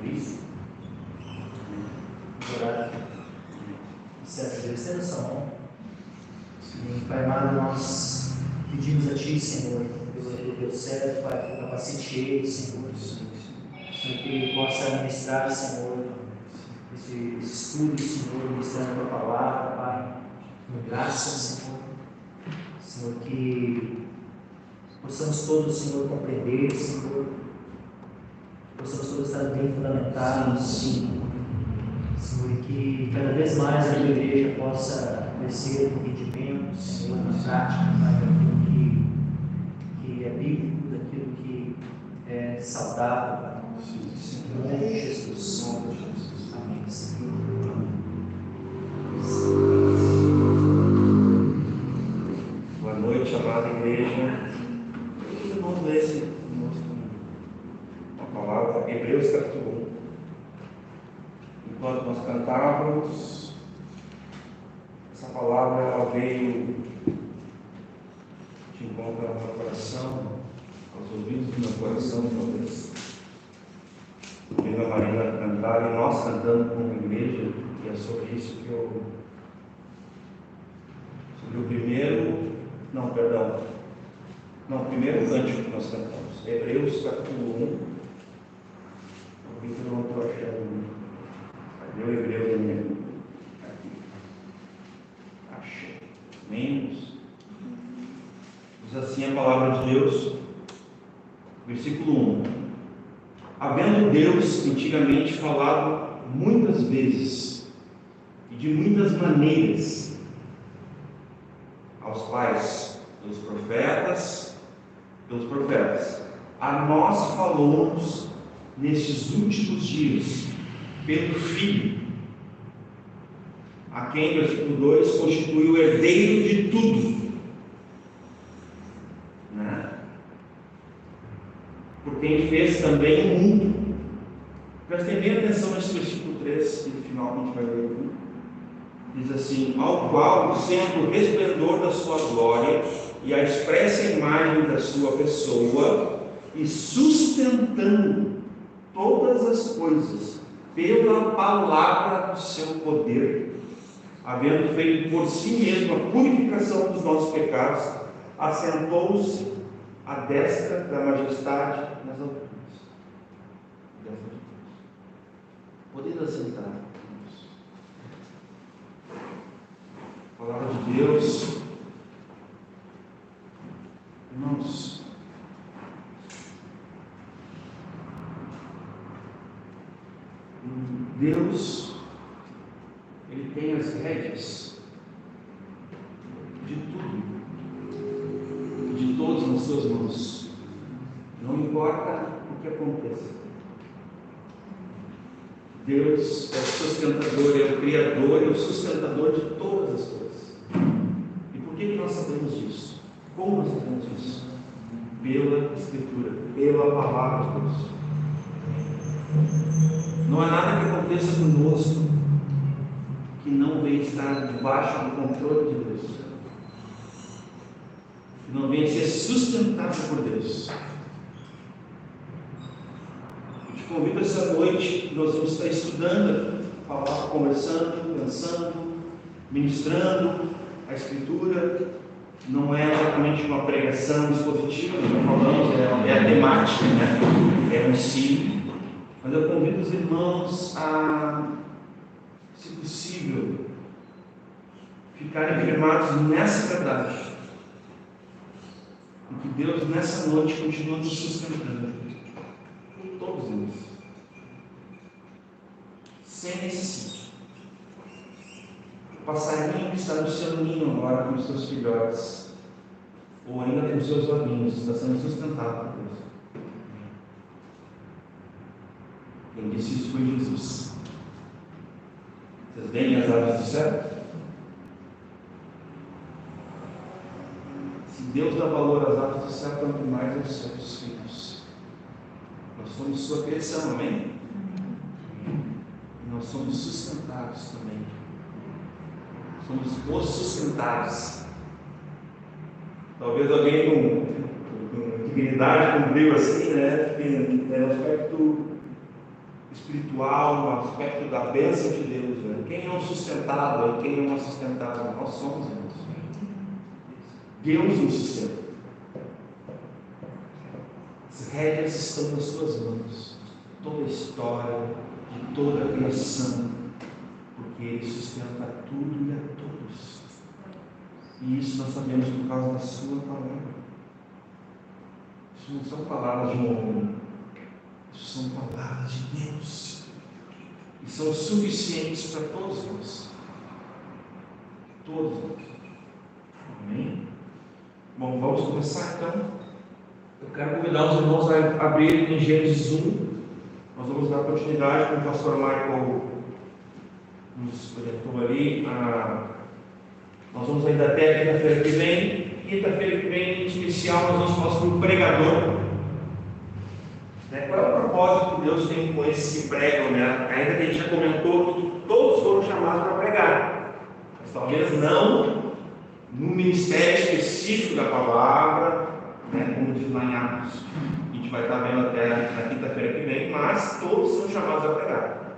Cristo. Vamos orar. Certo, Deus, tem nossa mão. E, Pai amado, nós pedimos a Ti, Senhor, pelo Deus certo, Pai, pelo capacete cheio, Senhor. Senhor, que possa ministrar, Senhor, esse estudo, Senhor, ministrando a Tua palavra, Pai, com graça, Senhor. Senhor, que possamos todos, Senhor, compreender, Senhor, possamos todos estar bem fundamentados, Senhor, e que cada vez mais a Tua igreja possa crescer no entendimento, Senhor, na prática, Pai, daquilo que é bíblico, daquilo que é saudável, Pai, em nome de Jesus. Amém, Senhor. Boa noite, amada igreja. Vamos ler uma palavra, Hebreus capítulo 1. Enquanto nós cantávamos, essa palavra ela veio de encontro ao meu coração, aos ouvidos do meu coração, talvez. Vendo a Marina cantar e nós cantando como igreja, e é sobre isso que eu. Sobre o primeiro. Não, perdão. Não, o primeiro cântico que nós cantamos. Hebreus capítulo 1. O que eu não estou achando. Cadê o Hebreu da minha Bíblia? Aqui. Achei. Menos. Diz assim a palavra de Deus. Versículo 1. Havendo Deus antigamente falado muitas vezes e de muitas maneiras aos pais pelos profetas, a nós falou-nos nestes últimos dias pelo Filho, a quem, versículo 2, constitui o herdeiro de tudo, né? Por quem fez também o mundo. Prestem bem atenção nesse versículo 3, que no final a gente vai ler aqui. Diz assim: ao qual, sendo o resplendor da sua glória e a expressa imagem da sua pessoa, e sustentando todas as coisas pela palavra do seu poder, havendo feito por si mesmo a purificação dos nossos pecados, assentou-se à destra da majestade nas alturas. Podendo assentar. Palavra de Deus. Irmãos, Deus, Ele tem as rédeas de tudo, de todos nas suas mãos. Não importa o que aconteça. Deus é o sustentador, é o criador e o sustentador de todas as coisas. E por que nós sabemos disso? Como nós sabemos disso? Pela Escritura, pela palavra de Deus. Não há nada que aconteça conosco que não venha estar debaixo do controle de Deus, que não venha ser sustentado por Deus. Eu te convido essa noite, nós vamos estar estudando a palavra, conversando, pensando, ministrando a Escritura. Não é exatamente uma pregação expositiva, como falamos, é a temática, né? É um ensino. Mas eu convido os irmãos a, se possível, ficarem firmados nessa verdade. E que Deus nessa noite continua nos sustentando. Por todos eles. Sem necessidade. O passarinho que está no seu ninho agora com os seus filhotes, ou ainda com os seus ovinhos, está sendo sustentado por Deus. Quem disse isso foi Jesus. Vocês veem as aves do céu? Se Deus dá valor às aves do céu, quanto mais aos seus filhos. Nós somos sua criação, amém? E nós somos sustentados também. Somos os sustentados. Talvez alguém com dignidade, com brilho assim, né? Tem um aspecto espiritual, no aspecto da bênção de Deus, né? Quem é um sustentado e quem é uma sustentada? Nós somos, irmãos. Deus nos sustenta. As rédeas estão nas suas mãos. Toda a história de toda a criação, porque Ele sustenta tudo e a todos. E isso nós sabemos por causa da sua palavra. Isso não são palavras de um homem, isso são palavras de Deus. E são suficientes para todos nós. Todos nós. Amém? Bom, vamos começar então. Eu quero convidar os irmãos a abrirem em Gênesis 1. Nós vamos dar continuidade com o pastor Michael nos orientou ali. Nós vamos ainda até quinta-feira que vem. Quinta-feira que vem, em especial, nós vamos falar sobre o pregador. Qual é o propósito que Deus tem com esses que pregam? Ainda que a gente já comentou que todos foram chamados para pregar, mas talvez não no ministério específico da palavra, como diz lá em Atos. A gente vai estar vendo até na quinta-feira que vem, mas todos são chamados a pregar.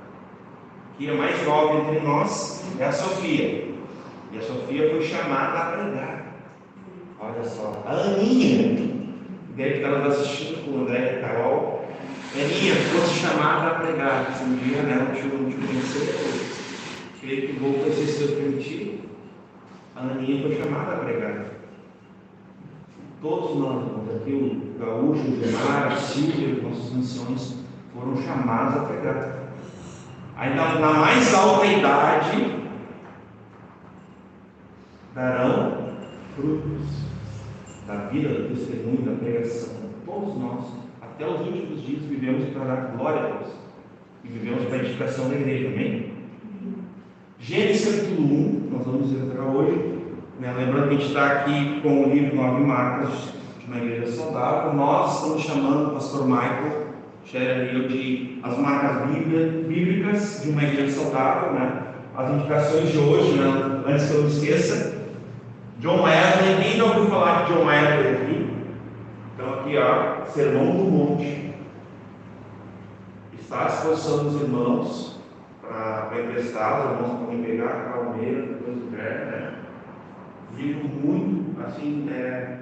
Aqui a mais jovem entre nós é a Sofia. E a Sofia foi chamada a pregar. Olha só, a Aninha, deve estar nos assistindo com o André e a Carol. Aninha fosse chamada a pregar. Se um dia não te conhecer, creio que vou conhecer se Deus permitir. A Aninha foi chamada a pregar. Todos nós, aqui o Gaúcho, o Gemar, a Silvia, nossos anciões, foram chamados a pregar. Ainda na mais alta idade, darão frutos da vida, do testemunho, da pregação. Todos nós, até os últimos dias, vivemos para dar glória a Deus. E vivemos para a edificação da igreja, amém? Gênesis capítulo 1, nós vamos entrar hoje. Lembrando que a gente está aqui com o livro 9 Marcas de uma Igreja Saudável. Nós estamos chamando o pastor Michael Scherer e eu de as marcas bíblicas de uma Igreja Saudável. As indicações de hoje, antes que eu me esqueça. John Wesley, quem já ouviu falar de John Wesley aqui? Então aqui, Sermão do Monte. Está à disposição dos irmãos para emprestar, os irmãos podem pegar a Almeida, depois do Greg, Livro muito,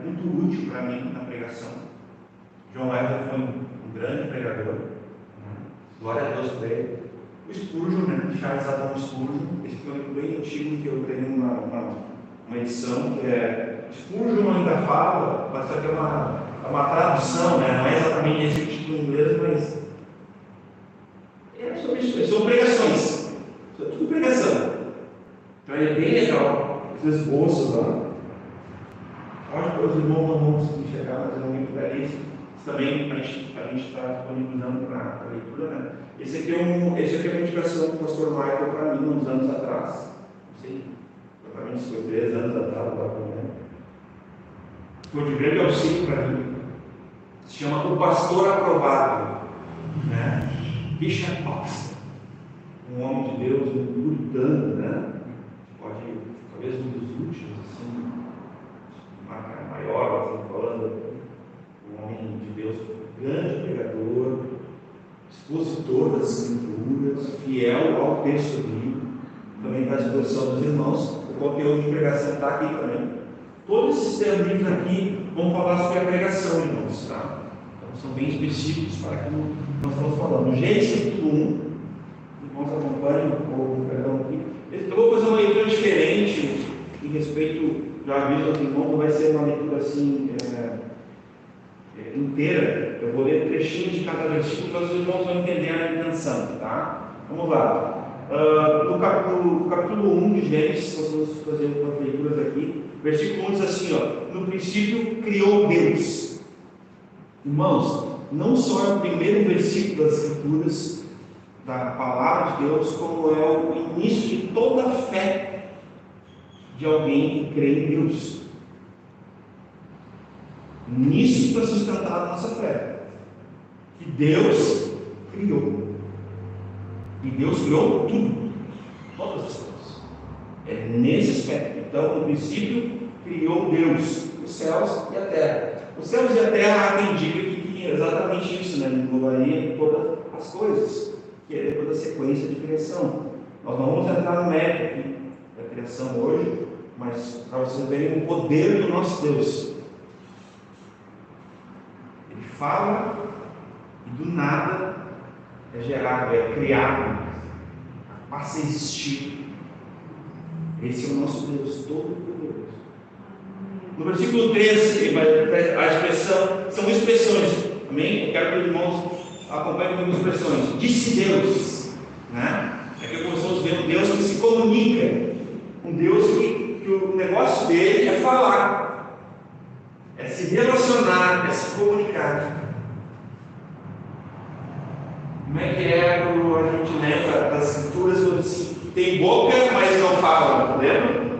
muito útil para mim na pregação. John Wesley foi um grande pregador. Glória a Deus por ele. O Spurgeon, Charles Adam Spurgeon, esse foi um livro bem antigo que eu tenho uma edição que Spurgeon ainda fala, mas só que é uma tradução, não é exatamente esse título em inglês, mas é sobre isso, são pregações, são tudo pregação. Então é bem legal, esses esboços lá. Acho que os irmãos não vão conseguir chegar, mas é um livro belíssimo. Também a gente está disponibilizando para a leitura. Esse aqui é uma indicação do pastor Michael para mim, uns anos atrás. Não sei. Exatamente, foi 3 anos atrás, foi de grande auxílio para mim. Se chama O Pastor Aprovado, Bishop Oxford, um homem de Deus, um puritano, talvez um dos últimos, maior, falando, um homem de Deus, grande pregador, expositor das Escrituras, fiel ao texto bíblico, também está à disposição dos irmãos. O conteúdo de pregação está aqui também. Todos esses termos aqui vão falar sobre a pregação, irmãos, tá? Então são bem específicos para aquilo que nós estamos falando. Gênesis capítulo 1, irmãos acompanham o perdão aqui. Eu vou fazer uma leitura diferente em respeito, já aviso aos irmãos, não vai ser uma leitura assim inteira. Eu vou ler trechinhos de cada versículo para os irmãos vão entender a intenção, tá? Vamos lá. No capítulo 1 de Gênesis, nós vamos fazer umas leituras aqui. Versículo 1 diz assim: no princípio criou Deus. Irmãos, não só é o primeiro versículo das Escrituras, da palavra de Deus, como é o início de toda a fé de alguém que crê em Deus. Nisso está sustentada a nossa fé, que Deus criou. E Deus criou tudo, todas as coisas. É nesse aspecto. Então, no princípio, criou Deus os céus e a terra. Os céus e a terra há quem diga que é exatamente isso, englobaria todas as coisas. que é depois da sequência de criação. Nós não vamos entrar no mérito aqui da criação hoje, mas para vocês verem o poder do nosso Deus. Ele fala e do nada é gerado, é criado, passa a existir. Esse é o nosso Deus Todo-Poderoso. No versículo 13, a expressão, são expressões, amém? Eu quero que os irmãos acompanhem comigo as expressões. Disse Deus, né? Aqui começamos a ver um Deus que se comunica, um Deus que o negócio dele é falar, é se relacionar, é se comunicar. Como é que é quando a gente lembra das escrituras, quando assim, tem boca, mas não fala, lembra?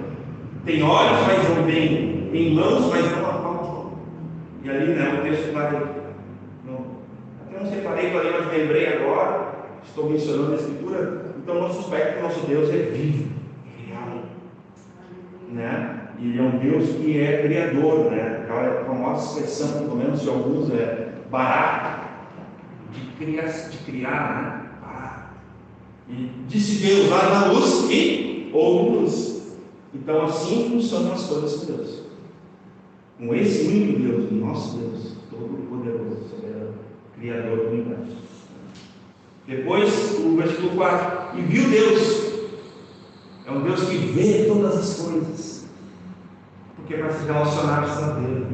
Tem olhos, mas não tem mãos, mas não apontam. E ali, né, o texto vai. Até não separei, mas lembrei agora, estou mencionando a escritura. Então, nós suspeitamos que o nosso Deus é vivo, é real, né? E ele é um Deus que é criador, né? Aquela famosa expressão, pelo menos de alguns, é barato, de criar, né? Barato. E disse Deus, lá na luz e houve luz. Então, assim funcionam as coisas com Deus. Com esse único Deus, o nosso Deus, todo-poderoso, soberano, criador do universo. Depois, o versículo 4: e viu Deus. É um Deus que vê todas as coisas, porque para se relacionar precisa dele.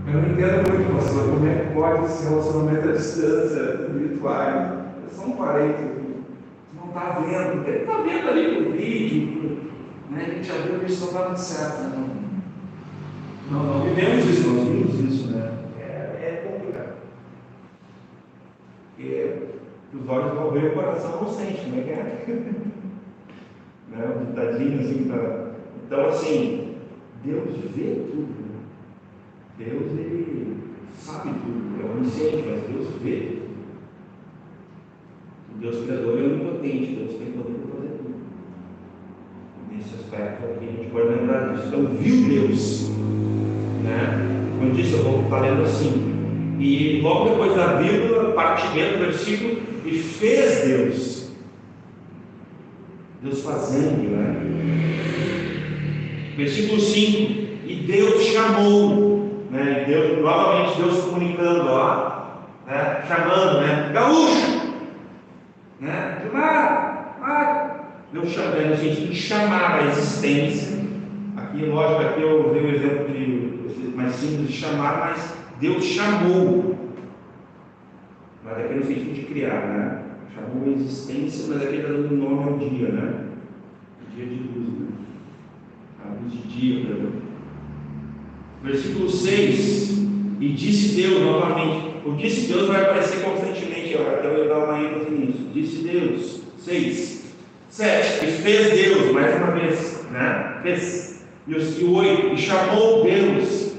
Eu não entendo muito, pastor, como é que pode esse relacionamento à distância, virtual? É só um parênteses. Não está vendo, ele está vendo ali no vídeo, né? A gente já viu que isso não está muito certo, né? Não vivemos isso, nós vimos isso, né? É complicado. Porque os olhos vão ver, o coração não sente, como é que é? Né? Um ditadinho assim, tá? Então, assim, Deus vê tudo, né? Deus, ele sabe tudo, é onisciente, mas Deus vê tudo. O Deus criador é onipotente, Deus tem poder para fazer tudo. Nesse aspecto aqui, a gente pode lembrar disso. Então, viu Deus, né? Como eu disse, eu vou estar lendo assim. E logo depois da vírgula, parte B do versículo, e fez Deus. Deus fazendo, né? Versículo 5, e Deus chamou, né? E Deus, novamente, Deus comunicando, ó, né? Chamando, né? Gaúcho, né? De mar, Deus chamando, no sentido de chamar a existência. Aqui, lógico, aqui eu dei um exemplo mais simples de chamar, mas Deus chamou, mas aqui no sentido de criar, né? Chamou a existência, mas aqui está dando nome ao dia, né? O dia de luz, né? A luz de dia, né? Versículo 6, e disse Deus, novamente, o disse Deus vai aparecer constantemente, até eu ia dar uma ênfase nisso. Disse Deus, 6, 7, e fez Deus, mais uma vez, né? Fez. E o 8, e chamou Deus.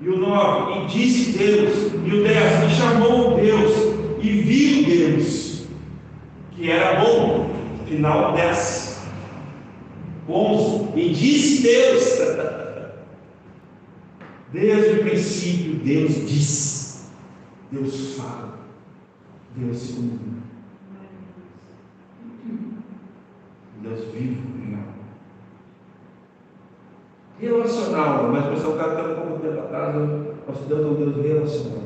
E o 9, e disse Deus. E o 10, e chamou Deus. E viu Deus, que era bom. Final 10. 11, e disse Deus. Desde o princípio, Deus diz. Deus fala. Deus se comunica. Deus vivo, real. Relacional, uma expressão que até um pouco tempo atrás nós Deus é um Deus relacional.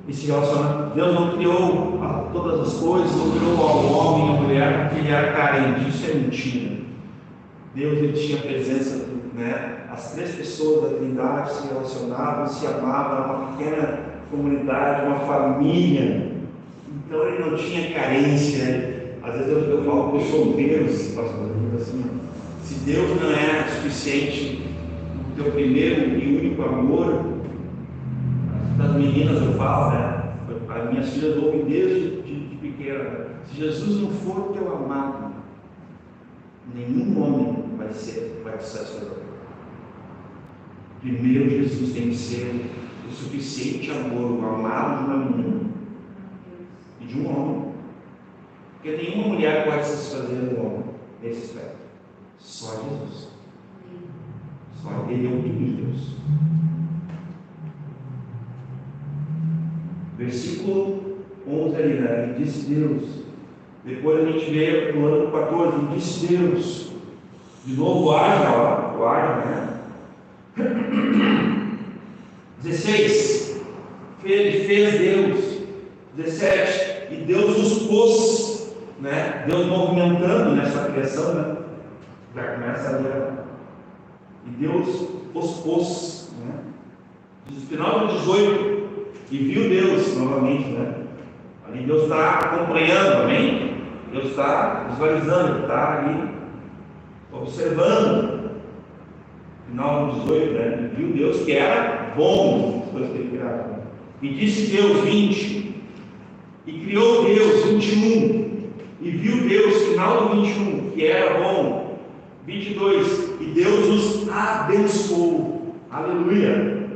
E se relacionar, Deus não criou todas as coisas, não criou ao homem e à mulher porque ele era carente. Isso é mentira. Deus, ele tinha presença, né? As três pessoas da Trindade se relacionavam, se amavam, era uma pequena comunidade, uma família. Então ele não tinha carência, né? Às vezes eu falo que eu sou Deus, pastor, assim, se Deus não é suficiente no teu primeiro e único amor, das meninas eu falo, né? As minhas filhas ouvem desde de pequena. Se Jesus não for teu amado, nenhum homem vai te satisfazer. Primeiro Jesus tem que ser o suficiente amor, o amado de uma menina e de um homem. Porque nenhuma mulher pode satisfazer um homem nesse aspecto. Só Jesus. Só Ele é o único Deus. Versículo 11 ali, né? E disse Deus. Depois a gente vê no ano 14, e disse Deus. De novo, haja, ó, o haja, né? 16, fez Deus. 17, e Deus os pôs, né? Deus movimentando nessa criação, né? Já começa ali, e Deus os pôs, né? Diz no final do 18, e viu Deus novamente, né? Ali Deus está acompanhando, amém? Deus está visualizando, está ali observando. Final do 18, né? E viu Deus que era bom, as coisas que ele criava. E disse Deus, 20, e criou Deus, 21, e viu Deus, final do 21, que era bom. 22, e Deus os abençoou. Aleluia!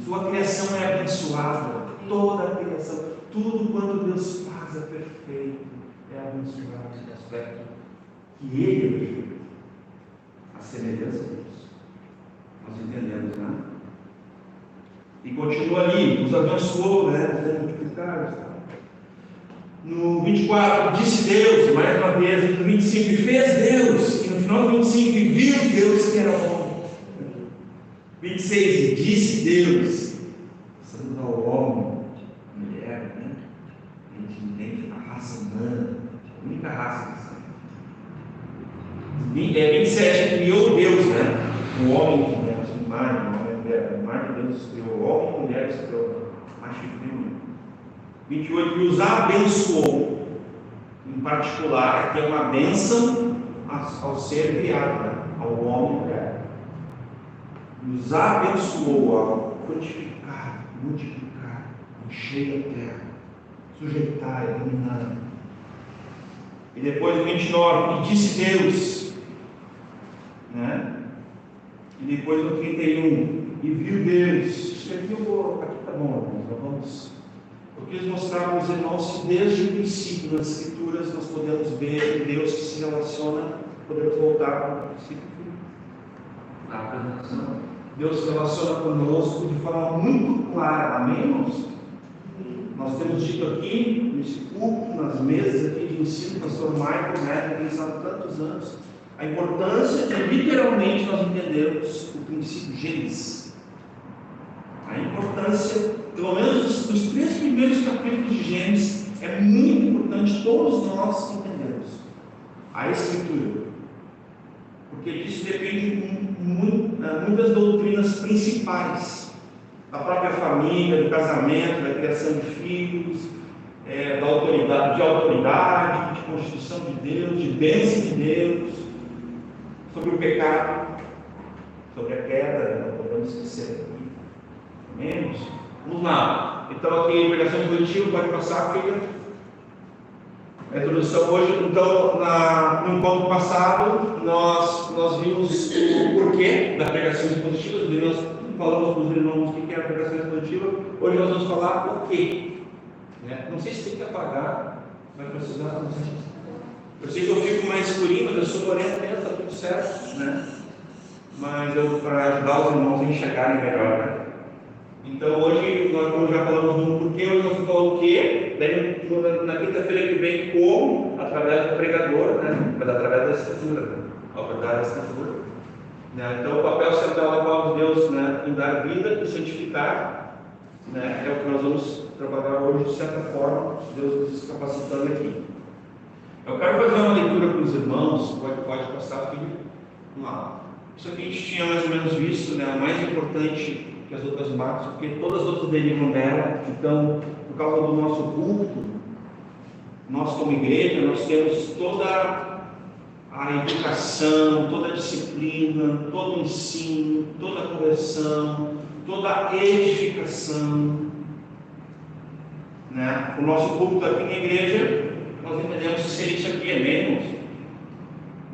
Sua criação é abençoada, toda a criação, tudo quanto Deus faz é perfeito, é abençoado nesse aspecto que Ele é perfeito, a semelhança de Deus. Nós entendemos, né? E continua ali, os abençoou, né? Os multiplicados. No 24, disse Deus, mais uma vez. No 25, fez Deus. E no final do 25, viu Deus que era bom. 26, disse Deus. Passando ao homem, mulher, né? A gente entende a raça humana, a única raça que sabe. 27, criou Deus, né? O homem, né? A imagem de Deus criou o homem e mulher, criou macho e fêmea. 28, e os abençoou. Em particular, aqui é uma bênção ao ser criado, né? Ao homem e mulher. Os abençoou ao frutificar, multiplicar, encher a terra, sujeitar, dominar. E depois 29, e disse Deus, né? E depois no 31, e viu Deus. Isso aqui tá bom, irmãos, vamos. Eu quis mostrar para os irmãos que desde o princípio das Escrituras nós podemos ver Deus que se relaciona, podemos voltar para o princípio da apresentação. Deus se relaciona conosco de forma muito clara, amém, irmãos? Nós temos dito aqui, nesse culto, nas mesas aqui de ensino, o pastor Michael, né, tem pensado há tantos anos, a importância de literalmente nós entendermos o princípio Gênesis. A importância, pelo menos dos 3 primeiros capítulos de Gênesis, é muito importante todos nós entendermos a Escritura. Porque disso depende muitas doutrinas principais da própria família, do casamento, da criação de filhos, da autoridade, de constituição de Deus, de bênção de Deus, sobre o pecado, sobre a queda, não podemos esquecer aqui. Amém? Vamos lá. Então, aqui, pregação positiva, pode passar, filha. A introdução hoje, então, no encontro passado, nós vimos o porquê da pregação expositiva, nós falamos para os irmãos o que é a pregação expositiva, hoje nós vamos falar o quê. Né? Não sei se tem que apagar, vai precisar, não sei. Eu sei que eu fico mais escurinho, mas eu sou moreno, está tudo certo, né? Mas para ajudar os irmãos a enxergarem melhor, né? Então hoje nós já falamos do porquê, hoje nós vamos falar o quê, daí na quinta-feira que vem como, através do pregador, né? Mas através da Escritura, né? A verdade da Escritura. Né? Então o papel central da palavra de Deus, né? Em dar vida e santificar, né? É o que nós vamos trabalhar hoje de certa forma, Deus nos capacitando aqui. Eu quero fazer uma leitura para os irmãos, pode passar, filho. Vamos lá. Isso aqui a gente tinha mais ou menos visto, né? O mais importante que as outras marcas, porque todas as outras derivam dela. Então, por causa do nosso culto, nós como igreja, nós temos toda a educação, toda a disciplina, todo o ensino, toda a correção, toda a edificação, né? O nosso culto aqui na igreja, nós entendemos que seria isso aqui, amém?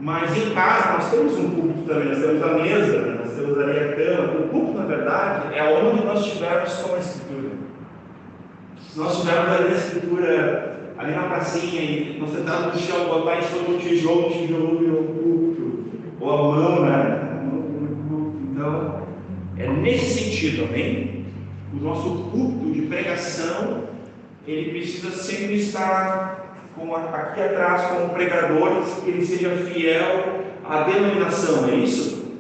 Mas em casa nós temos um culto também, nós temos a mesa, nós temos ali a cama. O culto, na verdade, é onde nós estivermos com a Escritura. Se nós estivermos ali na Escritura, ali na pracinha, e nós sentamos no chão, botar em cima do tijolo virou culto, ou a mão, né? Então, é nesse sentido, amém? O nosso culto de pregação, ele precisa sempre estar aqui atrás como pregador, que ele seja fiel à denominação, é isso?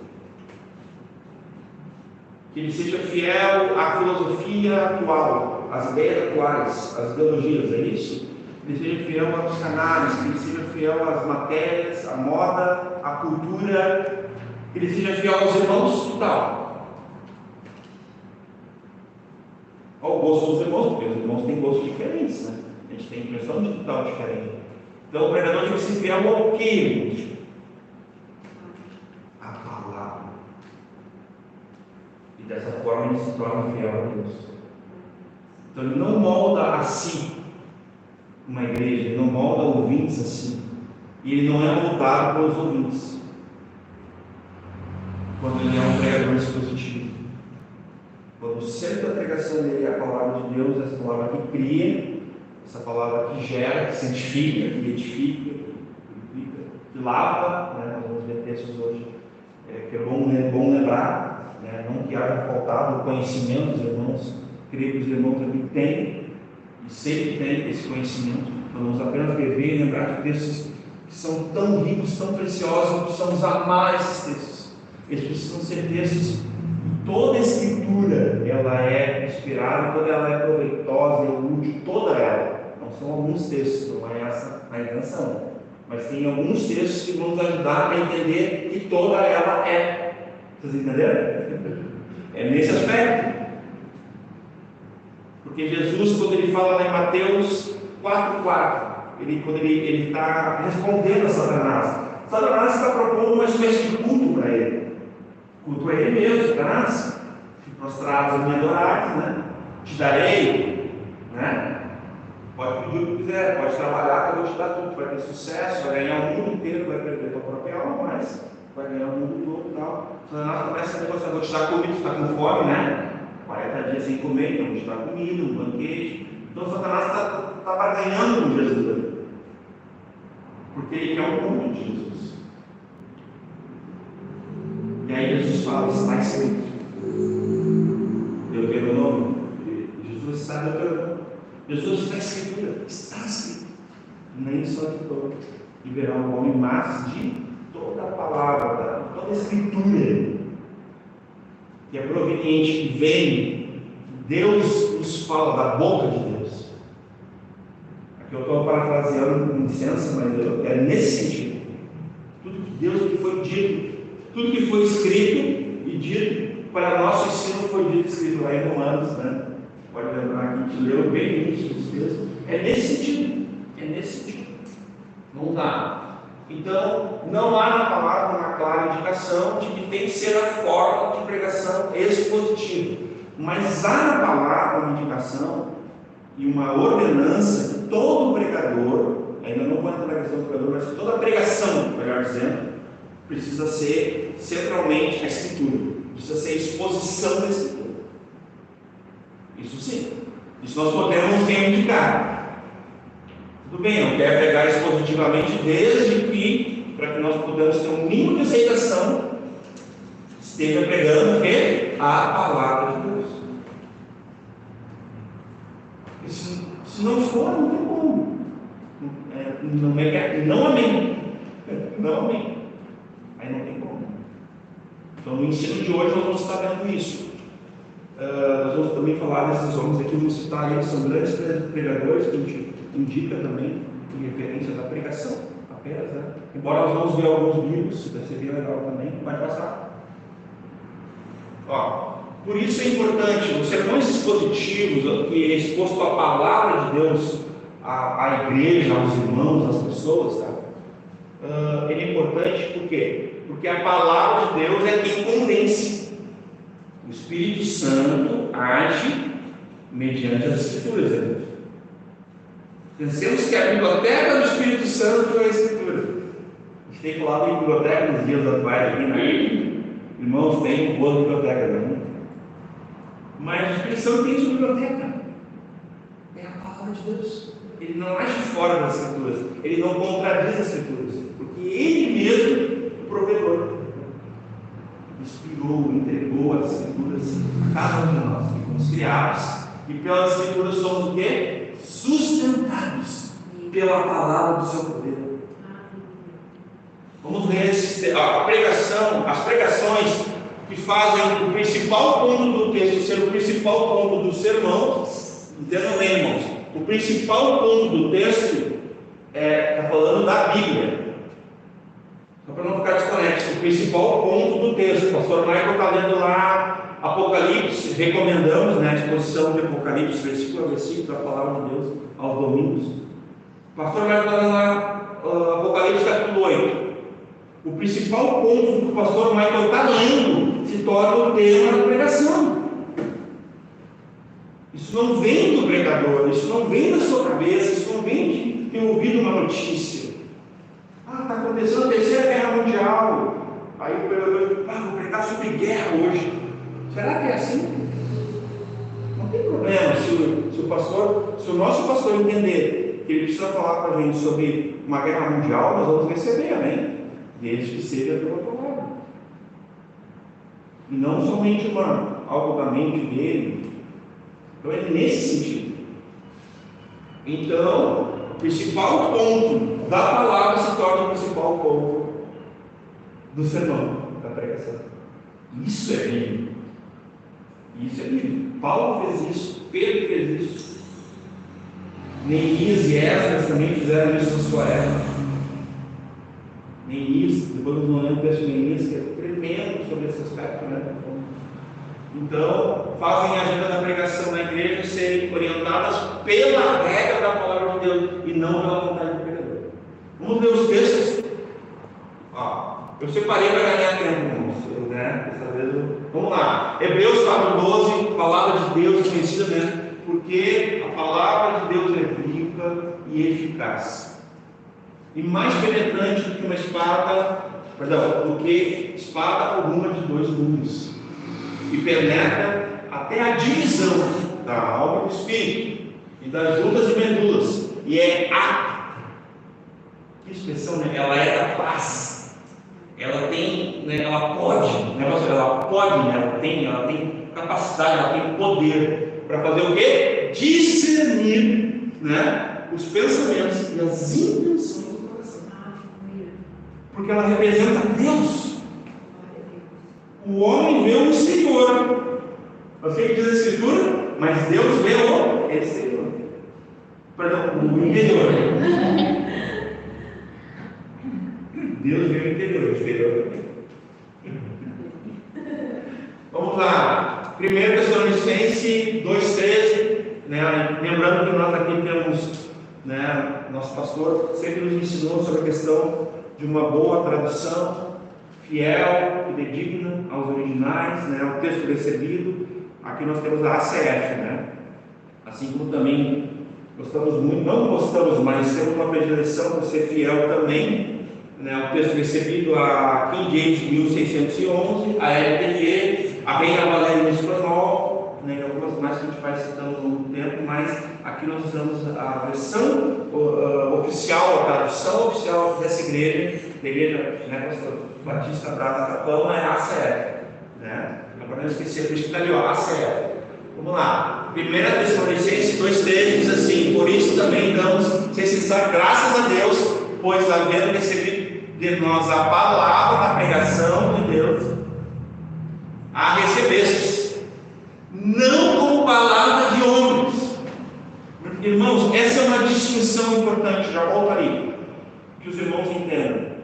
Que ele seja fiel à filosofia atual, às ideias atuais, às ideologias, é isso? Que ele seja fiel aos canais, que ele seja fiel às matérias, à moda, à cultura, que ele seja fiel aos irmãos e tal. Ao gosto dos irmãos, porque os irmãos têm gostos diferentes, né? A gente tem impressão de tal diferente. Então o pregador tem que ser fiel ao quê? A palavra. E dessa forma ele se torna fiel a Deus. Então ele não molda a si uma igreja, ele não molda ouvintes assim. E ele não é moldado pelos ouvintes. Quando ele é um pregador expositivo. Quando o centro da pregação dele é a palavra de Deus, essa palavra que cria, essa palavra que gera, que santifica, que edifica, que lava, né? Nós vamos ver textos hoje, que é bom lembrar, né? Não que haja faltado o conhecimento dos irmãos, creio que os irmãos aqui têm, e sempre têm esse conhecimento. Nós vamos apenas beber e lembrar de textos que são tão ricos, tão preciosos, nós precisamos amar esses textos. Eles precisam ser textos. Toda a Escritura, ela é inspirada, toda ela é proveitosa e útil, toda ela. Não são alguns textos, não é essa a intenção. Mas tem alguns textos que vão nos ajudar a entender que toda ela é. Vocês entenderam? É nesse aspecto. Porque Jesus, quando ele fala lá em Mateus 4,4, quando ele está respondendo a Satanás está propondo uma espécie de culto para ele. Culto a ele mesmo, Satanás. Prostrados e me adorares, né? Te darei, né? Pode pedir o que quiser, pode trabalhar, que eu vou te dar tudo. Vai ter sucesso, vai ganhar o mundo inteiro, vai perder tua própria alma, mas vai ganhar o mundo todo e tal. Satanás começa a negociar, vou te dar comida, tu está com fome, né? 40 dias sem comer, então vou te dar comida, um banquete. Então Satanás está barganhando com Jesus ali. Porque ele quer o mundo de Jesus. E aí Jesus fala, está escrito. Deuteronômio. Jesus está em Deuteronômio. Jesus está escrito. Está escrito. Nem só de todo. E verá o homem, mas de toda a palavra, toda a escritura que é proveniente, que vem, Deus nos fala da boca de Deus. Aqui eu estou parafraseando com licença, mas é nesse sentido. Tudo que Deus que foi dito, tudo que foi escrito e dito para nosso ensino foi dito e escrito lá em Romanos, né? Pode lembrar que a gente leu bem o início dos textos. É nesse sentido. É nesse sentido. Não dá. Então, não há na palavra uma clara indicação de que tem que ser a forma de pregação expositiva. Mas há na palavra uma indicação e uma ordenança que todo pregador, ainda não vou entrar na questão do pregador, mas toda pregação, melhor dizendo, precisa ser centralmente a Escritura. Precisa ser a exposição da Escritura. Isso sim. Isso nós podemos reivindicar. Tudo bem, eu quero pregar expositivamente desde que, para que nós possamos ter um mínimo de aceitação, esteja pregando a palavra de Deus. Se não for, não tem como. Não amém. Não amém. Aí não tem como. Então no ensino de hoje nós vamos estar vendo isso. Nós vamos também falar desses homens aqui, vamos citar eles, são grandes pregadores que a gente indica também em referência da pregação apenas, né? Embora nós vamos ver alguns livros, vai ser bem legal também, vai passar. Por isso é importante, os sermões expositivos, que é exposto a palavra de Deus à igreja, aos irmãos, às pessoas, tá? Ele é importante por quê? Porque a palavra de Deus é quem convence. O Espírito Santo age mediante as Escrituras, né? Pensemos que a biblioteca do Espírito Santo é a Escritura. A gente tem falado em biblioteca nos dias atuais aqui, né? Irmãos, tem boas bibliotecas, né? Mas o Espírito Santo tem sua biblioteca. É a palavra de Deus. Ele não age fora das Escrituras. Ele não contradiz as Escrituras. Porque Ele mesmo, o provedor, inspirou, entregou as Escrituras a cada um de nós. Que fomos criados. E pelas Escrituras somos o quê? sustentados pela palavra do seu poder. Vamos ler a pregação, as pregações que fazem o principal ponto do texto ser o principal ponto do sermão. Entendam bem, irmãos, o principal ponto do texto está falando da Bíblia. Só para não ficar desconexo, o principal ponto do texto. O pastor Michael está lendo lá Apocalipse, recomendamos, né, a exposição de Apocalipse, versículo a versículo, da palavra de Deus, aos domingos. O pastor Michael está lendo lá Apocalipse capítulo 8. O principal ponto que o pastor Michael está lendo se torna o tema da pregação. Isso não vem do pregador, isso não vem da sua cabeça, isso não vem de ter ouvido uma notícia. Está acontecendo a Terceira Guerra Mundial. Aí o pregador diz, vou pregar sobre guerra hoje. Será que é assim? Não tem problema se o nosso pastor entender que ele precisa falar para a gente sobre uma guerra mundial, nós vamos receber, amém? Desde que seja pela palavra. E não somente algo da mente dele. Então é nesse sentido. Então, o principal ponto da palavra se torna o principal ponto do sermão, da pregação. Isso é bíblico. Isso é bíblico. Paulo fez isso, Pedro fez isso. Neemias e Esdras também fizeram isso na sua época. Neemias, depois nós vamos ler o texto de Neemias, que é tremendo sobre esse aspecto, né? Então, fazem a agenda da pregação na igreja serem orientadas pela regra da palavra de Deus e não pela vontade do pregador. Vamos ler os textos. Eu separei para ganhar tempo, né? Dessa vez vamos lá. Hebreus 4:12, palavra de Deus conhecida mesmo, porque a palavra de Deus é viva e eficaz, e mais penetrante do que uma espada, do que espada alguma de dois gumes, e penetra até a divisão da alma e do espírito, e das juntas e medulas, e é que expressão, né? Ela é capaz, ela tem, né? ela tem capacidade, ela tem poder para fazer o quê? Discernir, né? Os pensamentos e as intenções do coração, porque ela representa Deus. O homem vê o exterior. Eu sei que diz a Escritura, mas Deus vê o exterior. Perdão, o interior. Deus vê o interior, o exterior. Vamos lá. 1 Tessalonicenses 2,13. Né? Lembrando que nós aqui temos, né, nosso pastor sempre nos ensinou sobre a questão de uma boa tradução, fiel e digna aos originais, né, ao texto recebido. Aqui nós temos a ACF, né? Assim como também gostamos muito, não gostamos, mas temos uma predileção por ser fiel também, né, ao texto recebido, a King James 1611, a LTG, a Reina Valera em espanhol, né, e algumas mais que a gente vai citando ao longo do tempo, mas aqui nós usamos a versão oficial, a tradução oficial dessa igreja, da igreja, né, pastor Batista Brada Capão, é a ACF, né? Agora não esqueci, por isso que está ali, ACF. Vamos lá. 1 Tessalonicenses 2,13 diz assim: por isso também damos, sem cessar, graças a Deus, pois havendo recebido de nós a palavra da pregação de Deus, a recebestes, não como palavra de homens. Irmãos, essa é uma distinção importante, já volto ali, que os irmãos entendam.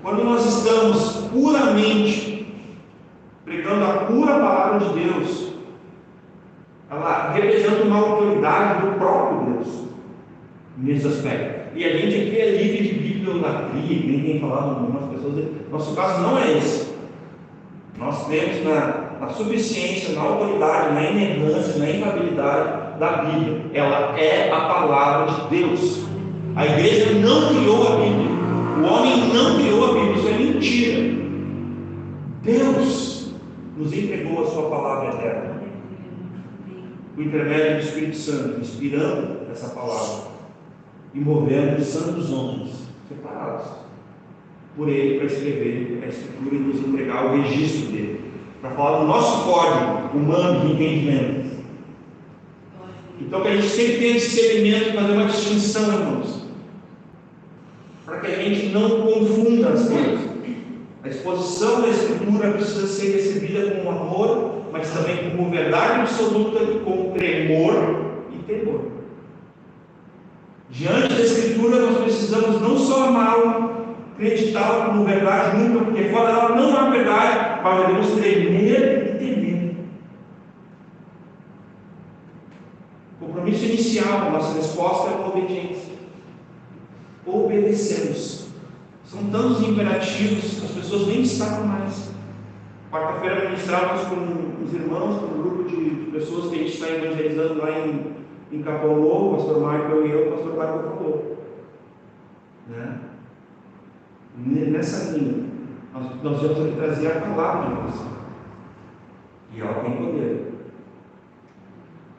Quando nós estamos puramente pregando a pura palavra de Deus, ela representa uma autoridade do próprio Deus nesse aspecto. E a gente aqui é livre de bibliolatria, nem tem falado algumas pessoas. Nosso caso não é esse. Nós temos na suficiência, na autoridade, na inerrância, na infabilidade da Bíblia. Ela é a palavra de Deus. A igreja não criou a Bíblia. O homem não criou a Bíblia. Isso é mentira. Deus nos entregou a sua palavra eterna. O intermédio do Espírito Santo, inspirando essa palavra e movendo os santos homens separados por ele para escrever a Escritura e nos entregar o registro dele, para falar do nosso código humano de entendimento. Então, que a gente sempre tenha discernimento de fazer uma distinção, irmãos, para que a gente não confunda as coisas. A exposição da Escritura precisa ser recebida com amor, mas também como verdade absoluta e com tremor e temor. Diante da Escritura, nós precisamos não só amá-la, acreditá-la como verdade nunca, porque fora dela não há verdade, mas devemos tremer e temer. O compromisso inicial, nossa resposta é uma obediência. Obedecemos. São tantos imperativos, as pessoas nem destacam mais. Quarta-feira ministrávamos com os irmãos, com um grupo de pessoas que a gente está evangelizando lá em Capão Novo, o pastor Michael e eu, o pastor Michael falou. Né? Nessa linha, nós vamos aqui trazer a palavra de Deus. E ela tem poder.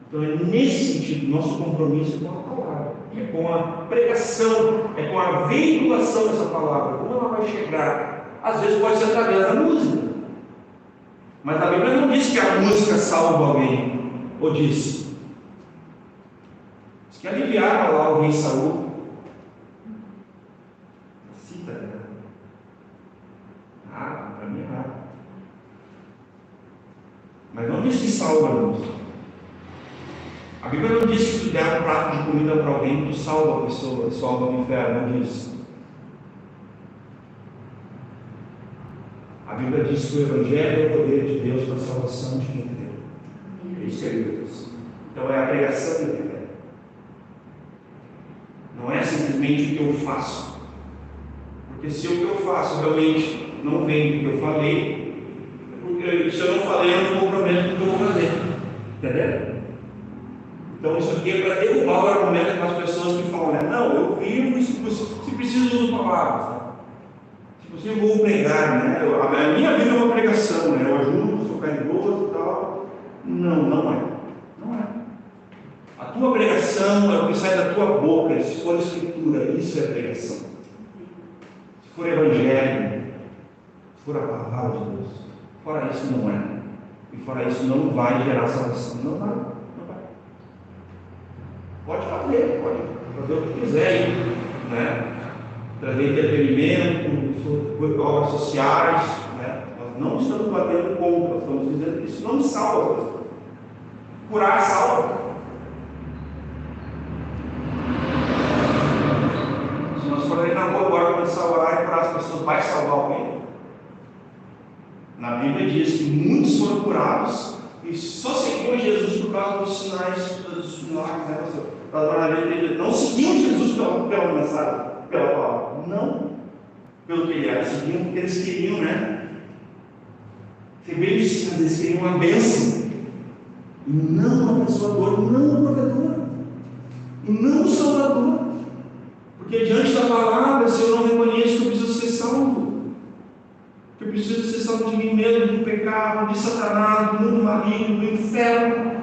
Então é nesse sentido, nosso compromisso com a palavra, é com a pregação, é com a veiculação dessa palavra. Como ela vai chegar? Às vezes pode ser através da música. Mas a Bíblia não diz que a música salva alguém. Ou diz? Diz que aliviava lá o rei Saul. Cita, né? Para mim é raro. Mas não diz que salva a música. A Bíblia não diz que tu der um prato de comida para alguém, tu salva a pessoa, salva o inferno, não diz. A Bíblia diz que o Evangelho é o poder de Deus para a salvação de quem crê. Isso é Deus. Então é a pregação do Evangelho. Não é simplesmente o que eu faço. Porque se o que eu faço realmente não vem do que eu falei, porque se eu não falei, eu não comprometo com o que eu vou fazer. Entendeu? Então isso aqui é para derrubar o argumento das pessoas que falam, né? Não, eu vivo se preciso uso palavras. Se possível, vou pregar, né? A minha vida é uma pregação, né? Eu ajudo, sou caridoso e tal. Não é. Não é. A tua pregação é o que sai da tua boca, se for Escritura, isso é pregação. Se for Evangelho, se for a palavra de Deus, fora isso não é. E fora isso não vai gerar salvação. Não vai. Pode fazer o que quiser, né? Trazer entretenimento, obras sociais, né? Nós não estamos batendo contra, estamos dizendo que isso não salva. Curar salva. Se nós formos na rua agora começar a orar e curar as pessoas, vai salvar alguém? Na Bíblia diz que muitos foram curados e só seguiam Jesus por causa dos sinais, dos milagres, né, pastor? Não seguiam Jesus pela mensagem, pela palavra. Não pelo que ele era. Seguiam porque eles queriam, né? Eles queriam uma bênção. E não uma abençoadora, não uma provedora. E não um salvador. Porque diante da palavra, se eu não reconheço que eu preciso ser salvo, que eu preciso ser salvo de mim mesmo, do pecado, de Satanás, do mundo maligno, do inferno,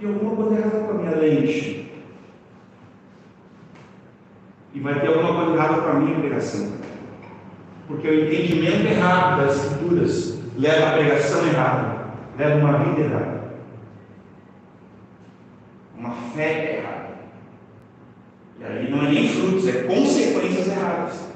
e alguma coisa errada com a minha lente. E vai ter alguma coisa errada com a minha pregação. Porque o entendimento errado das Escrituras leva a pregação errada, leva uma vida errada, uma fé errada. E aí não é nem frutos, é consequências erradas.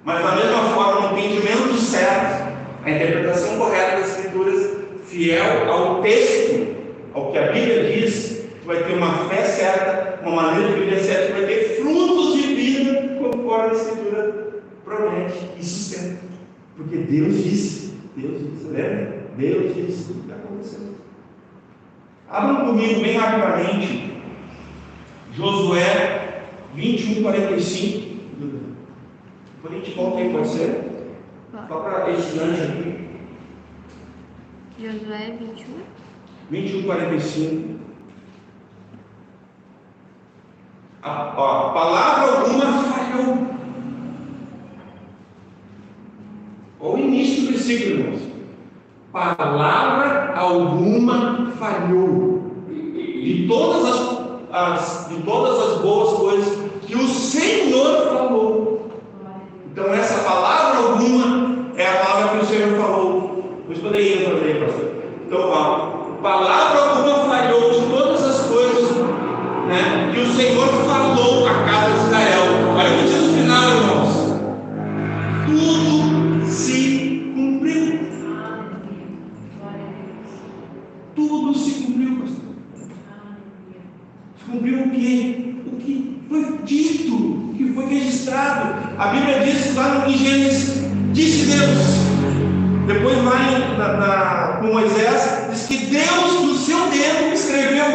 Mas da mesma forma, o entendimento certo, a interpretação correta das Escrituras, fiel ao texto, ao que a Bíblia diz, tu vai ter uma fé certa, uma maneira de viver certa, tu vai ter frutos de vida, conforme a Escritura promete e sustenta. Porque Deus disse, lembra? Deus disse, o que aconteceu. Abram comigo bem rapidamente, Josué 21:45. Depois a gente volta aí, pode ser? Só para esse gancho aqui. Josué 21:45. A palavra alguma falhou. Olha o início do versículo, irmãos. Palavra alguma falhou. De todas as boas coisas que o Senhor falou. Então essa palavra alguma é a palavra que o Senhor falou. Vou escolher aí, pastor. Então, palavra alguma falhou de o que foi dito, o que foi registrado. A Bíblia diz lá em Gênesis, disse Deus. Depois lá com Moisés, diz que Deus no seu dedo escreveu.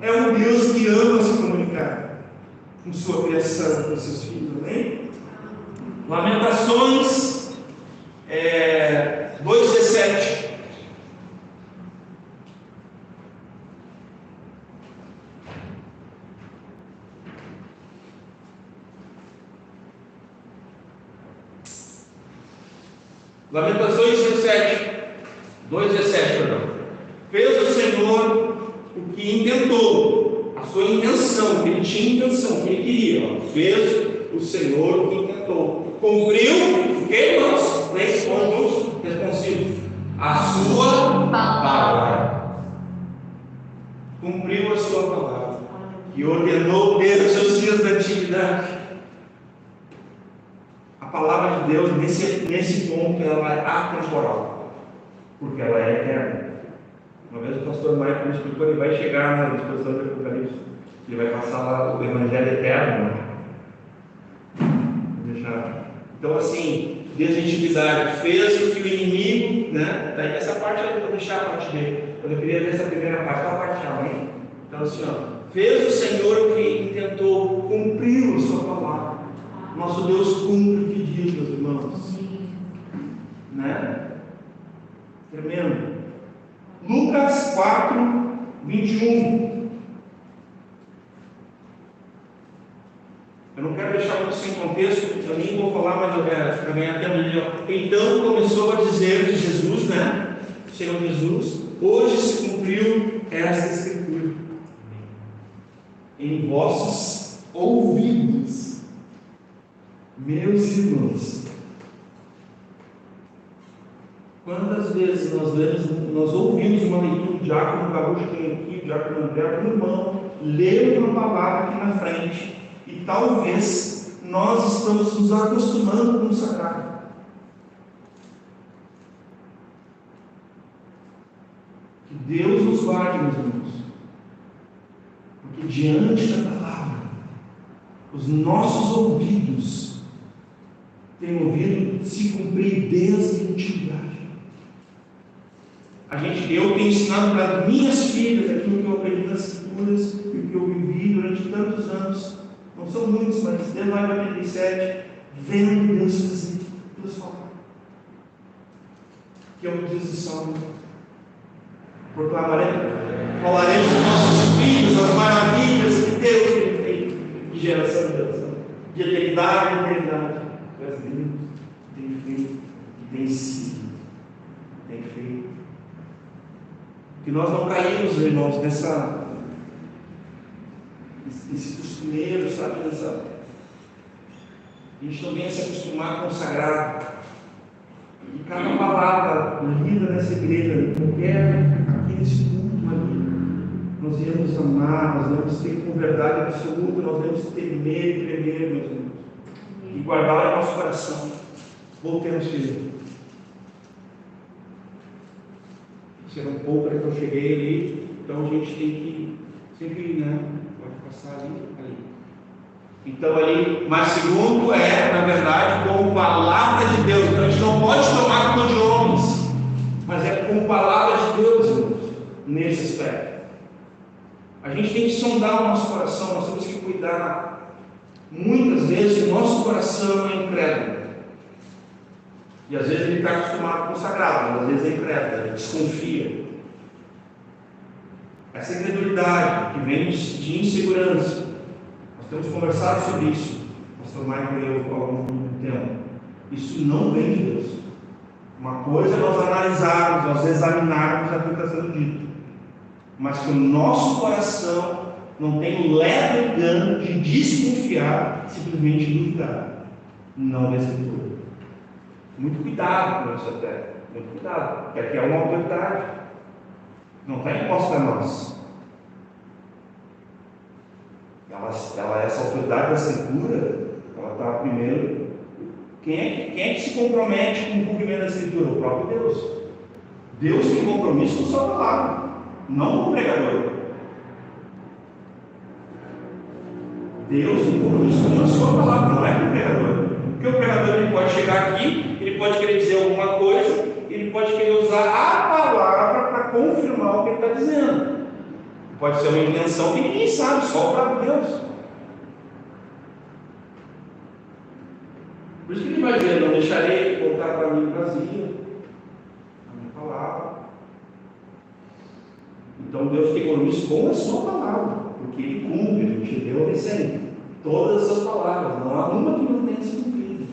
É um Deus que ama se comunicar com sua criação, com seus filhos, amém? Lamentações 2:17. Lamentações 2:17, perdão. Fez o Senhor o que intentou, a sua intenção, que ele tinha intenção, que ele queria. Fez o Senhor o que intentou. Cumpriu o que nós? 3 pontos responsivos. A sua palavra. Cumpriu a sua palavra. Que ordenou desde os seus dias da antiguidade. A palavra de Deus, nesse ponto, ela é atemporal, porque ela é eterna. Uma vez o pastor Michael me explicou, ele vai chegar na disposição do Apocalipse, ele vai passar lá o Evangelho eterno. Então, assim, desde a antiguidade, fez o que o inimigo, né? Daí essa parte eu vou deixar a parte B. Eu queria ver essa primeira parte, a parte A, hein? Então, assim, fez o Senhor o que intentou, cumpriu a sua palavra. Nosso Deus cumpre o que diz, meus irmãos. Né? Tremendo. Lucas 4:21. Eu não quero deixar muito sem contexto, eu nem vou falar, mas eu quero para ganhar tempo ali. Então começou a dizer de Jesus, né? Senhor Jesus, hoje se cumpriu esta escritura em vossos ouvidos. Meus irmãos, quantas vezes nós ouvimos uma leitura, o diácono Gaúcho tem aqui, o diácono André, um irmão, lê uma palavra aqui na frente, e talvez nós estamos nos acostumando com o sagrado. Que Deus nos guarde, meus irmãos, porque diante da palavra, os nossos ouvidos tem ouvido se cumprir desde a antiguidade. Eu tenho ensinado para as minhas filhas aquilo que eu aprendi nas escrituras e o que eu vivi durante tantos anos. Não são muitos, mas desde lá em 87, vendo Deus fazer, Deus falar. Que é o que diz o Salmo. Falaremos dos nossos filhos, as maravilhas que Deus tem feito de geração em geração, de eternidade em eternidade. Tem feito, tem sido, tem feito. Que nós não caímos, irmãos, nesse costumeiro, sabe? A gente não venha se acostumar com o sagrado. E cada palavra lida nessa igreja, qualquer aqui nesse culto ali, nós iremos amar, nós vamos ter com verdade absoluta, nós vamos temer e tremer, meus irmãos. E guardar o nosso coração. Voltemos, filho. Serão poucas que eu cheguei ali, então a gente tem que sempre, né? Pode passar ali. Então ali, mas segundo na verdade, como palavra de Deus. Então a gente não pode tomar conta de homens, mas é com palavra de Deus, irmãos, nesse aspecto. A gente tem que sondar o nosso coração, nós temos que cuidar. Muitas vezes o nosso coração é incrédulo. E às vezes ele está acostumado com o sagrado, mas às vezes é incrédulo, ele desconfia. Essa incredulidade que vem de insegurança. Nós temos conversado sobre isso, pastor Michael e eu, ao longo do tempo. Isso não vem de Deus. Uma coisa é nós analisarmos, nós examinarmos aquilo que está sendo dito, mas que o nosso coração não tem o leve engano de desconfiar, simplesmente duvidar. Não da Escritura. Muito cuidado com isso até. Muito cuidado, porque aqui é uma autoridade. Não está imposta a nós. Essa autoridade da Escritura, ela está primeiro. Quem é que se compromete com o cumprimento da Escritura? O próprio Deus. Deus tem compromisso com a sua palavra, não com o pregador. Deus tem compromisso com a sua palavra, não é com o pregador. Porque o pregador ele pode chegar aqui, ele pode querer dizer alguma coisa, ele pode querer usar a palavra para confirmar o que ele está dizendo. Pode ser uma intenção que ninguém sabe, só o próprio Deus. Por isso que ele vai dizer: não deixarei voltar para mim vazia a minha palavra. Então Deus tem compromisso com a sua palavra, porque Ele cumpre, Ele te deu recém todas as suas palavras, não há uma que não tenha sido cumprida,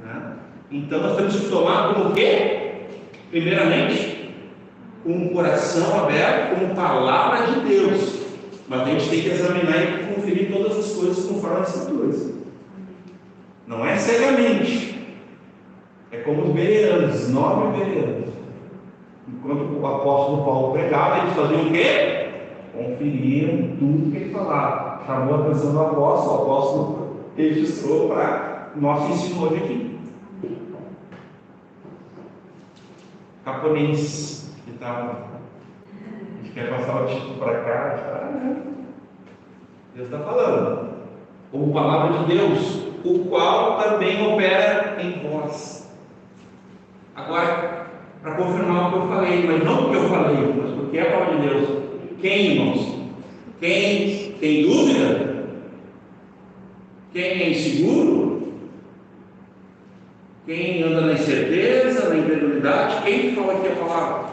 né? Então nós temos que tomar como o quê? Primeiramente, com um coração aberto, como palavra de Deus, mas a gente tem que examinar e conferir todas as coisas conforme as Escrituras. Não é cegamente, é como os bereanos, 9 bereanos. Enquanto o apóstolo Paulo pregava, eles faziam o quê? Conferiam tudo que ele falava. Chamou a atenção do apóstolo, o apóstolo registrou para nosso ensino hoje aqui. Japonês, que estava. A gente quer passar o título para cá, Deus está falando. Como palavra de Deus, o qual também opera em vós. Agora, para confirmar o que eu falei, mas não porque eu falei, mas porque é a palavra de Deus. Quem, irmãos? Quem tem dúvida? Quem é inseguro? Quem anda na incerteza, na incredulidade? Quem fala aqui a palavra?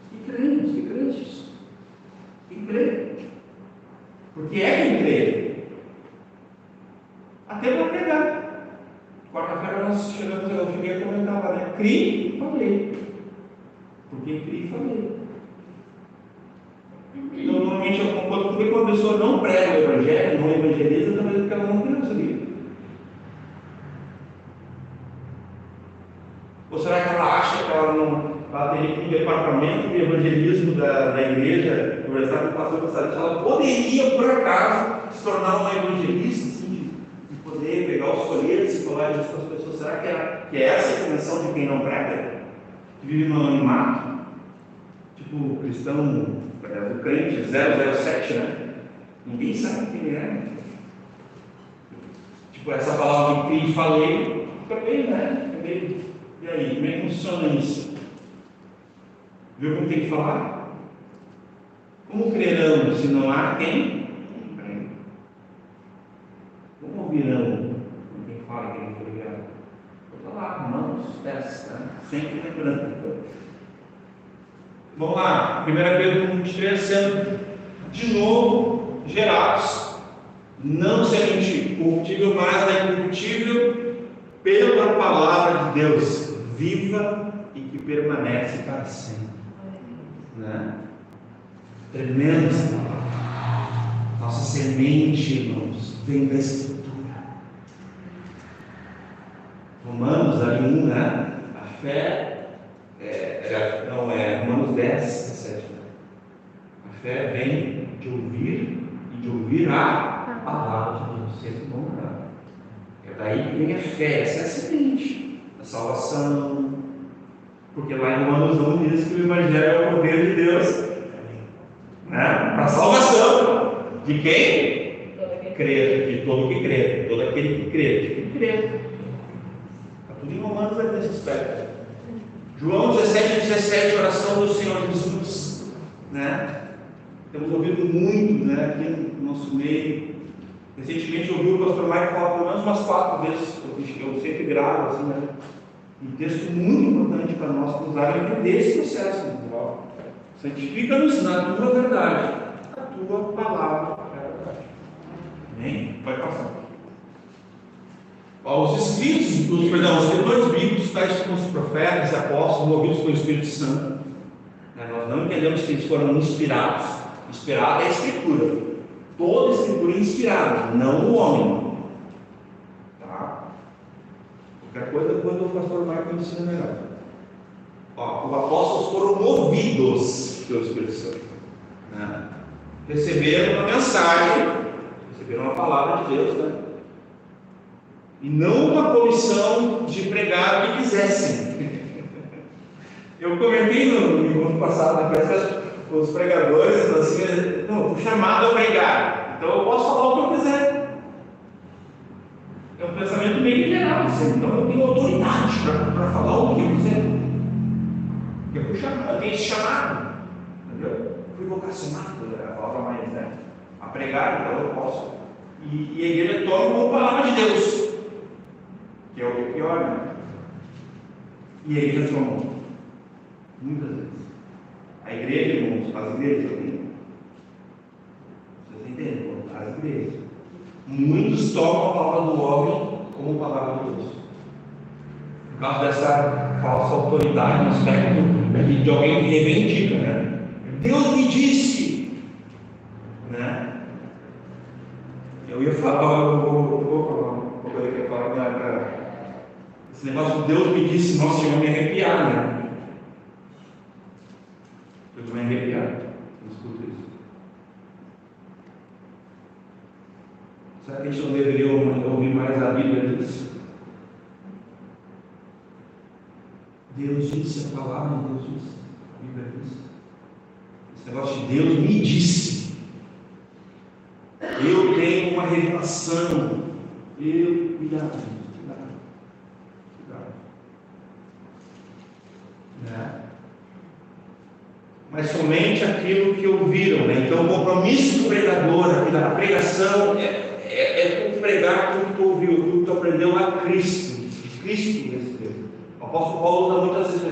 Que crentes. Quem crê? Porque é quem crê. Até para pregar. Quarta-feira nós chegamos, eu cheguei a comentar lá, né? Crie e falei. Porque crie e falei. Então, normalmente, quando uma pessoa não prega o Evangelho, não evangeliza, talvez porque ela não crê no livro. Ou será que ela acha que ela teria que ir no departamento de evangelismo da igreja, conversar com o pastor Passarinho, ela poderia, por acaso, se tornar uma evangelista, assim, de poder pegar os folhetos e falar disso para as pessoas? Será que é essa a intenção de quem não prega? Que vive no anonimato? Tipo o cristão, o crente 007, né? Ninguém sabe quem é. Tipo, essa palavra que falei, fica bem, né? E aí, como é que funciona isso? Viu como tem que falar? Como crerão se não há quem prega? Como ouvirão quem fala, quem não prega? Vou falar, mãos, pés, né? Sempre lembrando. Vamos lá, 1 Pedro 23, sendo de novo gerados, não semente corruptível, mas a incorruptível, pela palavra de Deus, viva e que permanece para sempre. Né? Tremenda essa palavra. Nossa semente, irmãos, vem da Escritura. Romanos, ali 1, né? A fé. Romanos 10, 17. Né? A fé vem de ouvir e de ouvir a palavra de Deus. Sempre bom, né? É daí que vem a fé, essa é a semente da salvação. Porque lá em Romanos 1 diz que o Evangelho é o poder de Deus, né? Para a salvação de quem? Crê, de todo que crê, todo aquele que crê, de quem crê. Está tudo em Romanos nesse aspecto. João 17, oração do Senhor Jesus, né? Temos ouvido muito, né, aqui no nosso meio. Recentemente eu ouvi o pastor Mike falar pelo menos umas 4 vezes, eu sempre gravo, assim, né? Um texto muito importante para nós, nos dar a entender esse processo. Santifica-nos na tua verdade, a tua palavra é a verdade. Amém? Pode passar. Os escritores bíblicos, tais como os profetas e apóstolos, movidos pelo Espírito Santo, nós não entendemos que eles foram inspirados. Inspirada é a Escritura. Toda a Escritura é inspirada, não o homem. Tá? Qualquer coisa, depois o pastor Marco ensina melhor. Os apóstolos foram movidos pelo Espírito Santo. Né? Receberam uma mensagem, receberam uma palavra de Deus, né? E não uma comissão de pregar o que quisessem. Eu comentei no encontro passado na peça, os pregadores, assim, não, fui chamado a pregar, então eu posso falar o que eu quiser. É um pensamento meio geral, assim, então eu tenho autoridade para falar o que eu quiser. Eu fui chamado, eu tenho esse chamado, entendeu? Fui vocacionado, a palavra mais, né? A pregar, então eu posso. E a igreja toma como palavra de Deus, que é o que é pior, né? E a igreja tomou, muitas vezes. A igreja, irmãos, as igrejas também. Vocês entendem? As igrejas. Muitos tomam a palavra do homem como palavra de Deus. Por causa dessa falsa autoridade no aspecto de alguém que reivindica, né? Deus me disse, né? Eu ia falar, eu vou falar, esse negócio de Deus me disse, nossa, chegou a me arrepiar, né? Eu estou me arrepiado, eu escuto isso. Será que a gente não deveria ouvir mais a Bíblia disso? Deus disse, a palavra de Deus disse, a Bíblia disse. Esse negócio de Deus me disse. Eu tenho uma revelação. Cuidado. Né? Mas somente aquilo que ouviram, né? Então o compromisso do pregador aqui da pregação é tu pregar aquilo que tu ouviu, aquilo que tu aprendeu a Cristo. Cristo recebeu. O apóstolo Paulo usa muitas vezes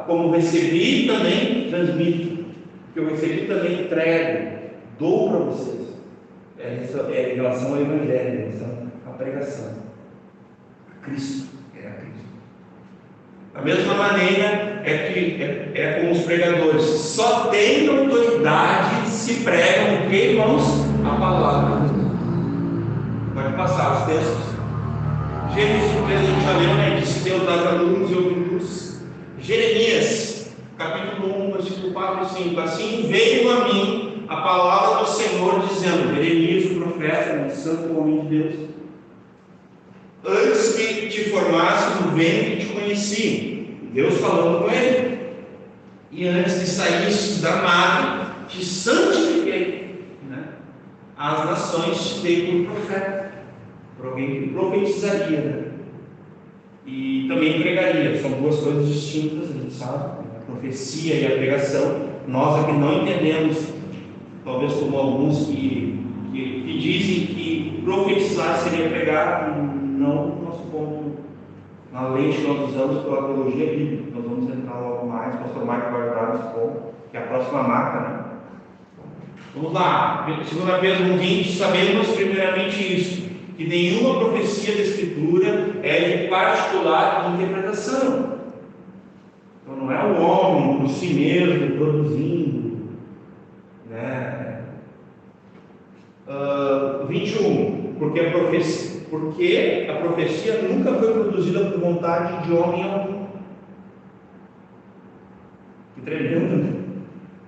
como recebi também transmito, que eu recebi também entrego, dou para vocês. É em relação ao Evangelho, em relação à pregação. A Cristo, a Cristo. Da mesma maneira é com os pregadores. Só tem autoridade se pregam o que, irmãos? A palavra. Pode passar os textos. Gênesis 3, a gente já leu, né? Disse Deus das alunos e ouvidos. Jeremias, capítulo 1, versículo 4 e 5. Assim veio a mim a palavra do Senhor, dizendo: Jeremias, o profeta, o santo homem de Deus, antes que te formasse no ventre, te conheci. Deus falando com ele. E antes de saísse da madre, te santifiquei. Né? As nações te dei por profeta, por alguém que profetizaria, né? E também pregaria. São duas coisas distintas, a gente sabe, a profecia e a pregação. Nós aqui não entendemos, talvez como alguns que dizem que profetizar seria pregar, não no nosso ponto, na lei que nós usamos pela teologia bíblica. Nós vamos entrar logo mais, o pastor Marco vai dar esse ponto, que é a próxima marca, né? Vamos lá, 2 Pedro 1,20, sabemos primeiramente isso, que nenhuma profecia da Escritura é de particular interpretação. Então não é o homem por si mesmo produzindo, né? 21, porque a profecia nunca foi produzida por vontade de homem algum. Que tremendo, né?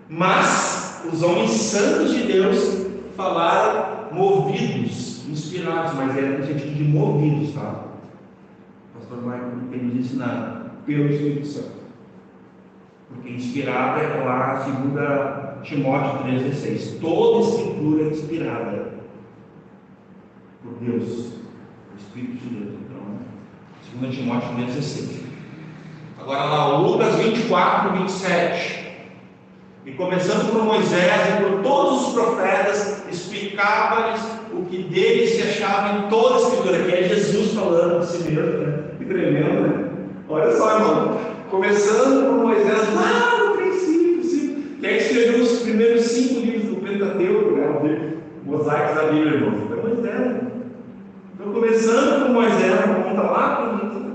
Mas os homens santos de Deus falaram movidos, inspirados, mas era no sentido de movidos, tá? O pastor Marco tem nos ensinado pelo Espírito Santo. Porque inspirada é lá, 2 Timóteo 3,16. Toda escritura é inspirada por Deus, o Espírito de Deus. Então, 2 Timóteo 3,16. Agora lá, Lucas 24, 27. E começando por Moisés e por todos os profetas, explicava-lhes o que dele se achava em toda a Escritura, que é Jesus falando de si mesmo, né? Que tremendo, né? Olha só, irmão, começando por Moisés, lá no princípio, que é que escreveu os primeiros 5 livros do Pentateuco, né? Mosaicos da Bíblia, irmão. Foi Moisés, né? Então, começando por Moisés, conta lá para o livro,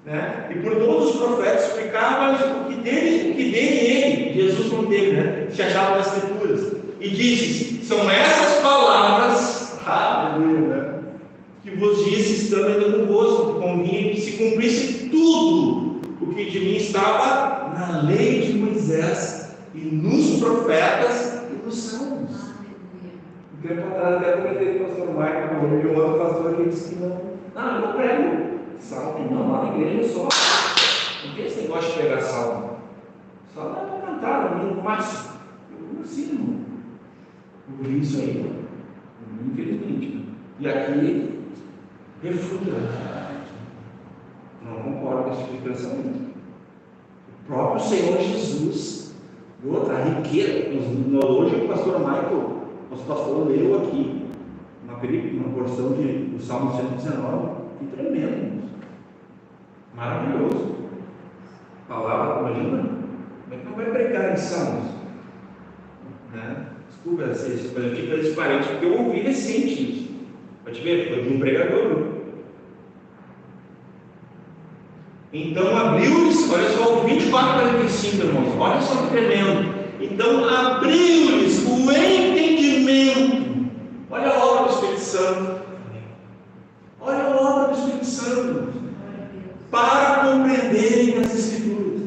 né? E por todos os profetas explicava-lhes o que dele ele, Jesus não teve, né? Se achava nas Escrituras. E disse: são essas palavras, aleluia, né? Que vos disse, estando ainda convosco, que convinha que se cumprisse tudo o que de mim estava na lei de Moisés e nos profetas e nos salmos. Um tempo atrás até comentei com o pastor Marco, e um outro pastor que disse que não, eu não prego salmo, não, lá na igreja só. Não tem esse negócio de pegar salmo. Salmo é para cantar, no máximo. Como assim, irmão? Eu vi isso aí, infelizmente. E aqui, refuta. Não concordo com esse tipo de pensamento. O próprio Senhor Jesus, e outra, a riqueza. Hoje o pastor Michael, nosso pastor, leu aqui uma porção do Salmo 119, que tremendo, maravilhoso. Palavra, imagina, como é que não vai pregar em Salmos? Né? Desculpa esse parente, porque eu ouvi recente isso. Pode ver, foi de um pregador. Então abriu-lhes, olha só, o 24:45, irmãos, olha só que tremendo. Então abriu-lhes o entendimento. Olha a obra do Espírito Santo. Olha a obra do Espírito Santo. Para compreenderem as Escrituras.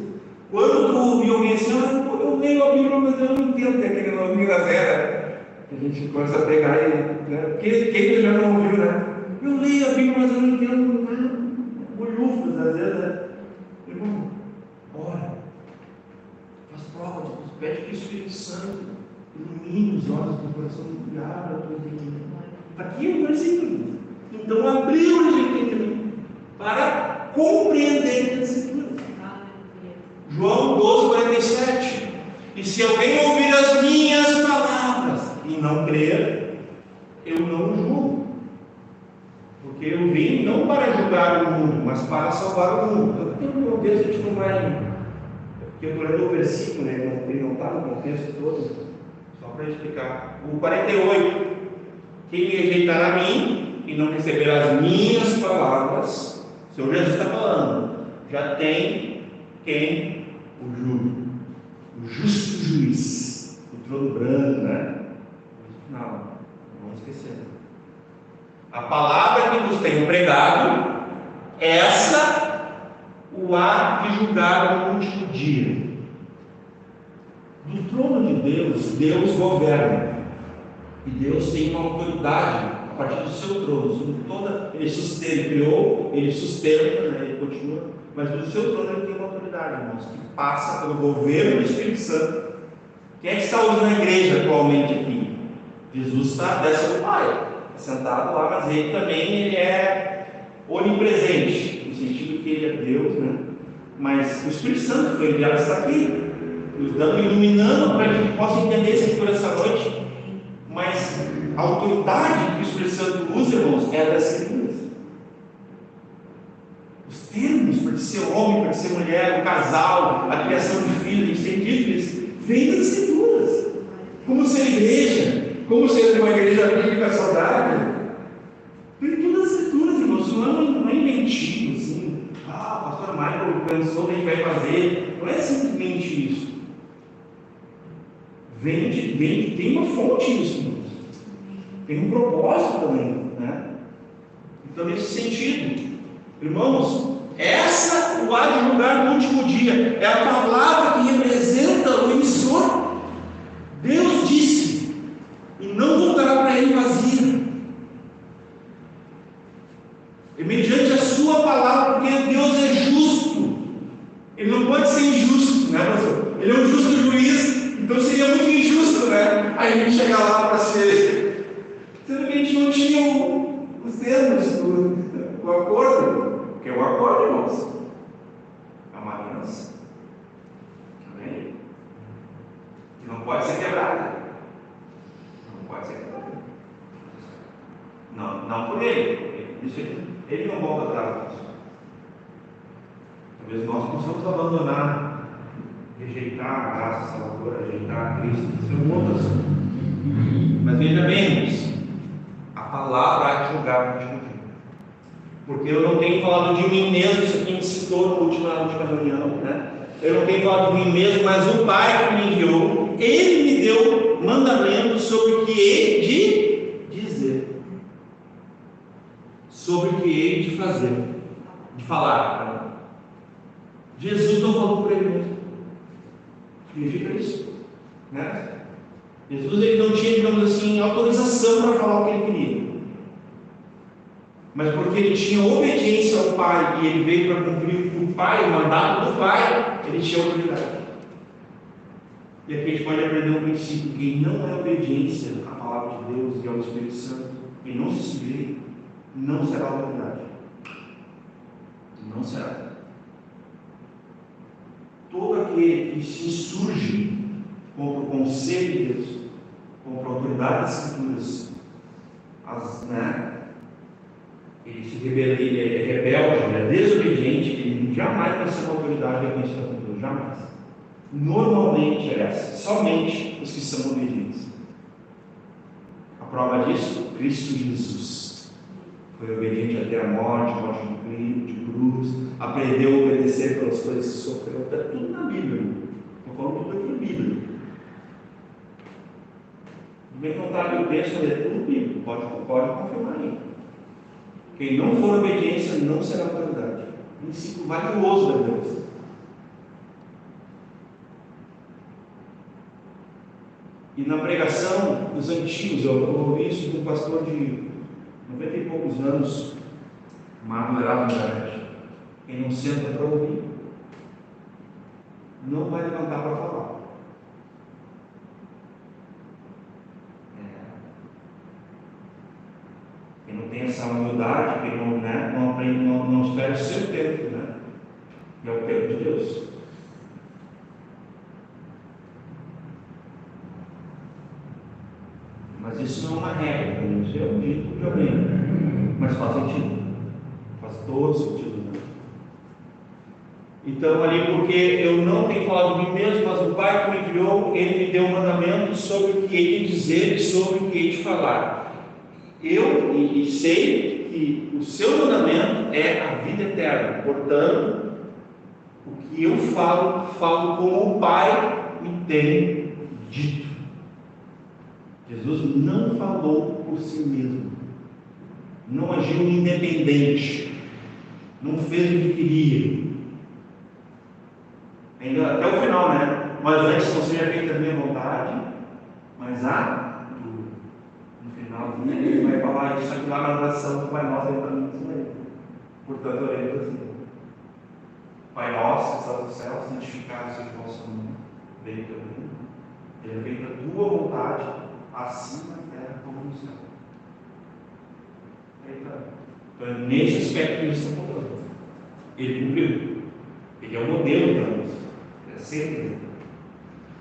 Quando tu ouviu alguém assim, eu leio a Bíblia, mas eu não entendo, que é aquele novinho da Vera. A gente começa a pegar ele, né? Quem já não ouviu, né? Eu leio a Bíblia, mas eu não entendo nada. Bolhufas, às vezes, né? Irmão, ora, faz prova, pede que o Espírito Santo ilumine os olhos do coração e abra a tua entendimento. Aqui é o versículo. Então abriu o entendimento para compreender as Escrituras. João 12:47. E se alguém ouvir as minhas palavras e não crer, eu não julgo. Porque eu vim não para julgar o mundo, mas para salvar o mundo. Então, no contexto, a gente não vai. Porque eu estou lendo o versículo, né? Ele não está no contexto todo. Só para explicar. O 48. Quem me rejeitar a mim e não receber as minhas palavras, o Senhor Jesus está falando, já tem quem o julgue. O justo juiz. O trono branco, né? Não vamos esquecer. A palavra que vos tenho pregado, essa o há de julgar no último dia. Do trono de Deus, Deus governa. E Deus tem uma autoridade a partir do seu trono. Ele sustenta, ele criou, ele sustenta, né, ele continua. Mas do seu trono ele tem uma autoridade, irmãos, que passa pelo governo do Espírito Santo. Quem é que está hoje na igreja atualmente aqui? Jesus está desce do Pai. Sentado lá, mas ele também ele é onipresente, no sentido que ele é Deus, né? Mas o Espírito Santo foi enviado, está aqui, nos dando, iluminando para que a gente possa entender essa Escritura essa noite. Mas a autoridade que o Espírito Santo usa, irmãos, é das Escrituras. Os termos para ser homem, para ser mulher, o casal, a criação de filhos, os sentidos, vêm das Escrituras. Como ser igreja. Como ser uma igreja bíblica saudável? Tem todas as Escrituras, irmãos. Não é inventivo, assim. O pastor Michael pensou que a gente vai fazer. Não é simplesmente isso. Tem uma fonte isso, irmãos. Tem um propósito também, né? Então, nesse sentido, irmãos, essa o há de julgar no último dia. É a palavra que representa o emissor. Deus disse. E não voltará para ele vazia. E mediante a sua palavra, porque Deus é justo. Ele não pode ser injusto, né, pastor? Ele é um justo juiz, então seria muito injusto, né? Aí a gente chegar lá para ser. Sendo que a gente não tinha os termos do acordo. Porque é o acordo, irmãos. É uma aliança. Amém? Que não pode ser quebrada. Pode ser. Não por ele. Ele não volta atrás. Talvez nós possamos abandonar, rejeitar a graça salvadora, rejeitar Cristo. Isso é um outro assunto. Mas veja bem, irmãos, a palavra há de julgar no último dia. Porque eu não tenho falado de mim mesmo, isso aqui me citou na última reunião, né? Eu não tenho falado de mim mesmo, mas o Pai que me enviou, Ele me deu mandamento sobre o que hei de dizer, sobre o que hei de fazer, de falar. Jesus não falou por ele mesmo. Significa isso, né? Jesus ele não tinha, digamos assim, autorização para falar o que ele queria. Mas porque ele tinha obediência ao Pai e ele veio para cumprir o Pai, o mandato do Pai, ele tinha autoridade. E aqui a gente pode aprender um princípio: quem não é obediência à palavra de Deus e ao Espírito Santo, quem não se sujeita, não será autoridade. Não será. Todo aquele que se insurge contra o conselho de Deus, contra a autoridade das Escrituras, ele se rebela, ele é rebelde, ele é desobediente, ele jamais vai ser uma autoridade reconhecida por Deus, jamais. Normalmente é essa, somente os que são obedientes. A prova disso, Cristo Jesus foi obediente até a morte de cruz, aprendeu a obedecer pelas coisas que sofreu. Está tudo na Bíblia. Estou falando tudo aqui na Bíblia. Vem contar que o texto é tudo bíblico, pode confirmar aí. Quem não for obediência não será autoridade. Princípio valioso da Deus. E na pregação dos antigos, eu ouvi isso de um pastor de 90 e poucos anos, chamado Heraldo Garrett. Quem não senta para ouvir, não vai levantar para falar. Quem não tem essa humildade, quem não aprende, não espera o seu tempo, que é o tempo de Deus. Mas isso não é uma regra, isso é um dito de alguém, mas faz sentido, faz todo sentido. Então, ali, porque eu não tenho falado de mim mesmo, mas o Pai que me criou, Ele me deu um mandamento sobre o que Ele dizer e sobre o que Ele falar. Eu sei que o seu mandamento é a vida eterna, portanto, o que eu falo como o Pai me tem dito. Jesus não falou por si mesmo, não agiu independente, não fez o que queria. Ainda até o final, Mas antes não seja feita a minha vontade, mas no finalzinho ele vai falar isso aqui lá na oração do Pai Nosso, ele está me ensinando. Portanto, eu lembro assim: Pai Nosso, que estás no céu, santificado seja o vosso nome, venha o teu reino, seja feita a tua vontade, assim na terra como no céu. Então é nesse aspecto que eles estão falando. Ele cumpriu. Ele é o modelo para nós. É sempre.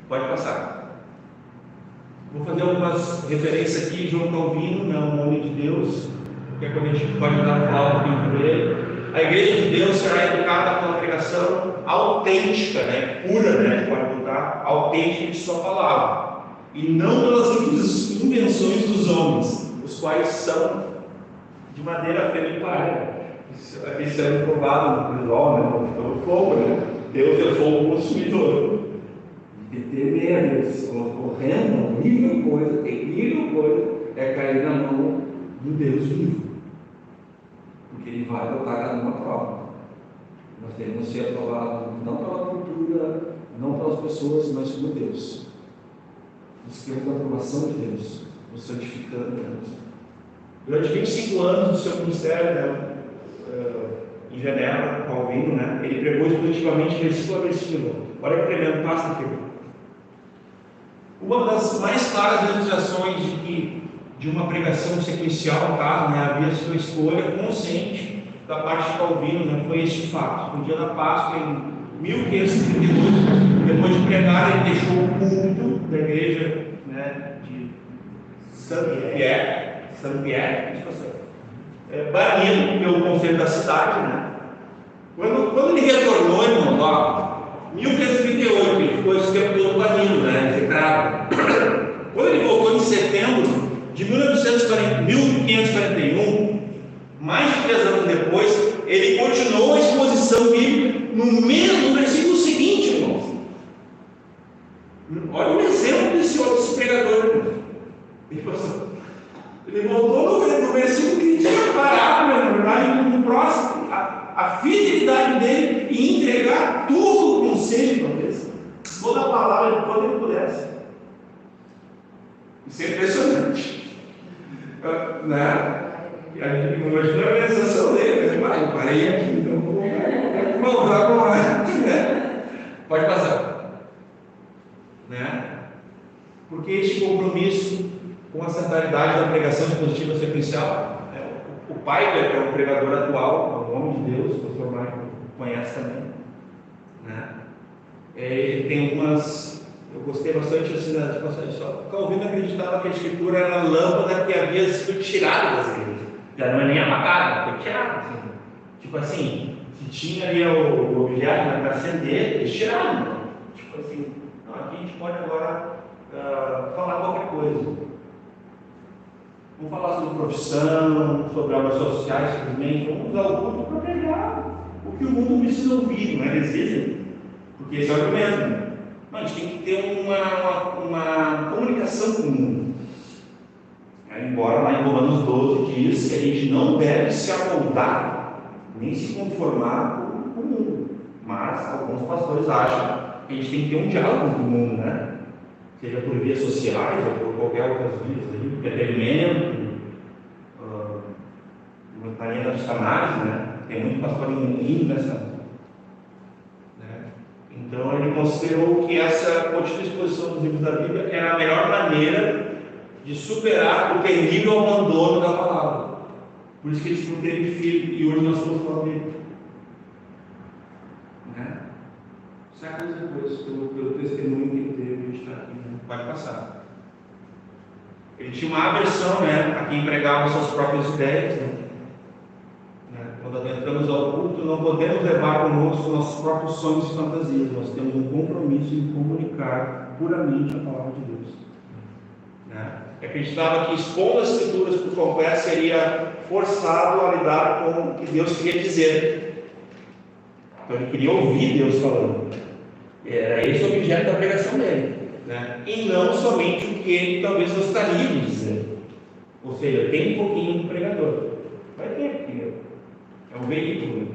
Pode passar. Vou fazer algumas referências aqui. João Calvino, o homem de Deus, que é quando a gente pode dar a palavra para ele. A igreja de Deus será educada pela pregação autêntica, pura, pode botar, autêntica de sua palavra, e não pelas invenções dos homens, os quais são de maneira penitária. Isso é provado no visual, no fogo, Deus é fogo consumidor. E temer a Deus, correndo, terrível coisa é cair na mão do Deus vivo, porque Ele vai botar cada uma prova. Nós devemos ser aprovados não pela cultura, não pelas pessoas, mas por Deus. Nós queremos a aprovação de Deus, nos santificando Deus. Durante 25 anos do seu ministério, em Genebra, Calvino, ele pregou exclusivamente versículo a versículo. Olha que tremendo, passa aqui. Uma das mais claras ilustrações de uma pregação sequencial, no caso, havia sua escolha consciente da parte de Calvino, foi este fato. No dia da Páscoa, em 1532, depois de pregar, ele deixou o púlpito da igreja de Saint-Pierre, banido pelo conselho da cidade. Quando ele retornou, irmão, 1538, ele ficou esse tempo todo banido, execrado. Quando ele voltou em setembro de 1541, mais de 3 anos depois, ele continuou a exposição bíblica no versículo seguinte, irmãos. Olha o exemplo desse pregador. Ele voltou no versículo que ele tinha parado, no próximo, a fidelidade dele em entregar todo o conselho para Deus, toda a palavra, quando ele pudesse. Isso é impressionante. A gente imagina a organização dele, mas eu parei aqui, então vou voltar com mais. Pode passar. né? Porque este compromisso com a centralidade da pregação expositiva sequencial, o Piper, que é o pregador atual, é um homem de Deus, o pastor Michael conhece também, né? Ele tem algumas, eu gostei bastante assim, Calvino acreditava que a escritura era a lâmpada que havia sido tirada das igrejas, já não é nem apagada, foi tirada, assim. Tipo assim, se tinha ali o objeto para acender, eles tiraram, né? Tipo assim, não, aqui a gente pode agora falar qualquer coisa. Vamos falar sobre profissão, sobre obras sociais, simplesmente. Vamos usar o culto para pregar o que o mundo precisa ouvir, não é? Eles dizem, porque esse é o argumento. Né? Não, a gente tem que ter uma comunicação com o mundo. Embora lá em Romanos 12 diz que a gente não deve se amoldar, nem se conformar com o mundo. Mas alguns pastores acham que a gente tem que ter um diálogo com o mundo, né? Seja por vias sociais ou por qualquer outras vias, entretenimento, na linha das canais, né? Tem muito pastor indo nessa. Né? Então ele considerou que essa contínua exposição dos livros da Bíblia era a melhor maneira de superar o terrível abandono da palavra. Por isso que eles não teve filho, e hoje nós estamos falando dele. Né? Séculos depois, pelo testemunho que ele teve, a gente está aqui, né? Pode passar. Ele tinha uma aversão, né, a quem pregava suas próprias ideias. Né? Quando adentramos ao culto, não podemos levar conosco nossos próprios sonhos e fantasias. Nós temos um compromisso em comunicar puramente a palavra de Deus. Né? Acreditava que expondo as escrituras por completo seria forçado a lidar com o que Deus queria dizer. Então ele queria ouvir Deus falando. Era esse o objeto da pregação dele. Né? E não somente o que ele talvez gostaria de dizer. Ou seja, tem um pouquinho do pregador. Vai ter, porque é um veículo.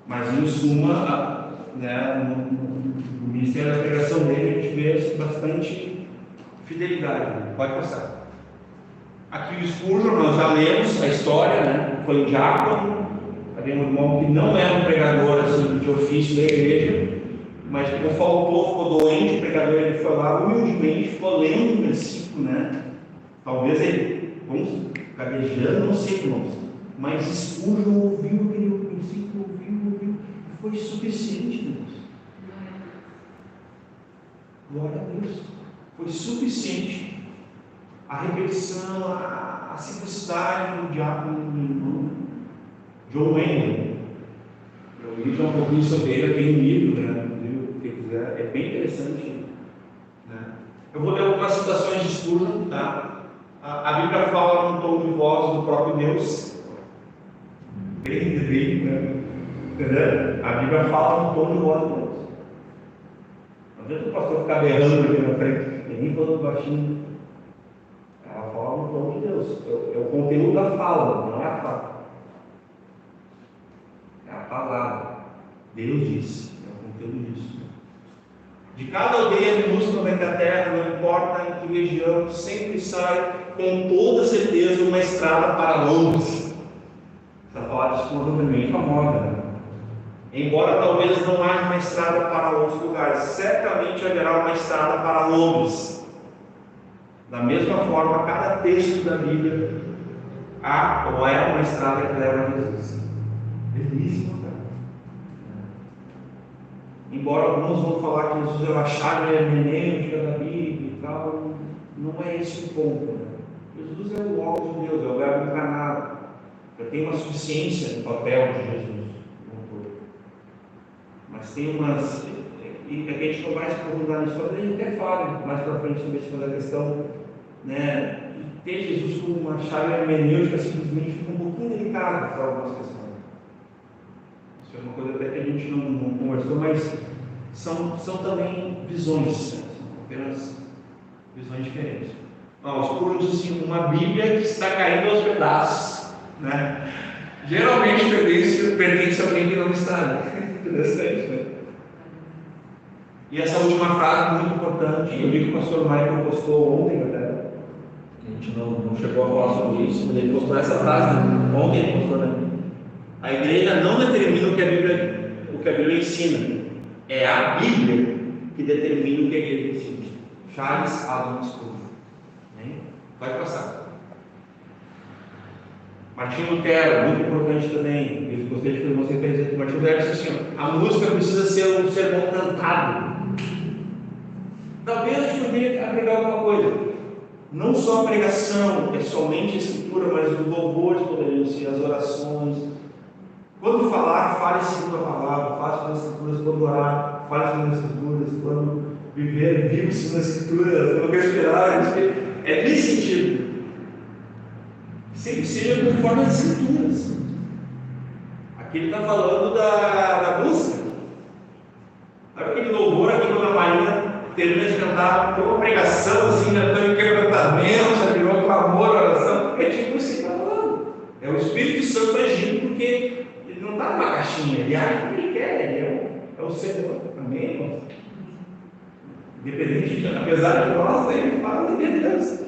Mas em suma, né, no ministério da pregação dele, a gente vê bastante fidelidade. Pode passar. Aqui o Spurgeon, nós já lemos a história, né? Foi um diácono, havia um irmão que não era um pregador assim, de ofício da igreja, mas como faltou, ficou doente, o pregador ele foi lá humildemente, ficou lendo um versículo, né? Talvez ele, vamos gaguejando, não sei, irmãos, mas Spurgeon ouviu aquele versículo, ouviu, e foi suficiente, Deus. Glória a Deus. Foi suficiente a repetição, a simplicidade do diácono do irmão John Wayne. Eu li um pouquinho sobre ele, tem um livro, né? Quem quiser, é bem interessante. Né? Eu vou ler algumas citações de Spurgeon, tá? A Bíblia fala num tom de voz do próprio Deus, bem, né? Entendeu? A Bíblia fala num tom de voz do Deus. Não adianta o pastor ficar berrando aqui na frente. Nem falando baixinho, ela fala no tom de Deus, é o conteúdo da fala, não é a fala, é a palavra. Deus disse, é o conteúdo disso. De cada aldeia minúscula da terra, não importa em que região, sempre sai com toda certeza uma estrada para Londres. Essa palavra é bem famosa, né? Embora talvez não haja uma estrada para outros lugares, certamente haverá uma estrada para Londres. Da mesma forma, cada texto da Bíblia há ou é uma estrada que leva a Jesus. Belíssimo, cara. Embora alguns vão falar que Jesus é a chave hermenêutica da Bíblia e tal, não é esse o ponto. Né? Jesus é o Logos de Deus, é o Verbo encarnado. Já tem uma suficiência no papel de Jesus. Mas tem umas. E a gente não vai se aprofundar nisso, mas a gente até fala mais para frente sobre essa questão, né? Ter Jesus como uma chave hermenêutica simplesmente fica um pouquinho delicado para algumas questões. Isso é uma coisa até que a gente não conversou, mas são também visões, né? São apenas visões diferentes. Os Spurgeon diz assim: uma Bíblia que está caindo aos pedaços, né? Geralmente pertence a alguém que não está. Né? Interessante, né? E essa última frase muito importante, eu vi que o pastor Michael postou ontem, galera. A gente não chegou a falar sobre isso, mas ele postou essa frase, né? Ontem ele postou, né? A igreja não determina o que a Bíblia ensina. É a Bíblia que determina o que a igreja decide. Charles Adam Spurgeon. Pode passar. Martinho Lutero, muito importante também. Eu gostaria de você dizer que Martinho Lutero disse assim: a música precisa ser um sermão cantado. Talvez a gente poderia agregar alguma coisa. Não só a pregação, que é somente a escritura, mas os louvores poderiam ser, as orações. Quando falar, fale segundo a palavra, fale segundo as escrituras. Quando orar, fale segundo as escrituras. Quando viver, vive segundo as escrituras. Quando respirar, é nesse sentido. Sempre seja conforme as escrituras. Aqui ele está falando da música. Sabe aquele louvor aqui quando a Marina termina de cantar uma pregação assim, tão em quebrantamento, já virou clamor, oração? É tipo isso que ele está falando. É o Espírito Santo agindo, porque ele não está numa caixinha, ele age como ele quer, ele é o Senhor. Amém, irmãos? Independente de, apesar de nós, ele fala de Deus.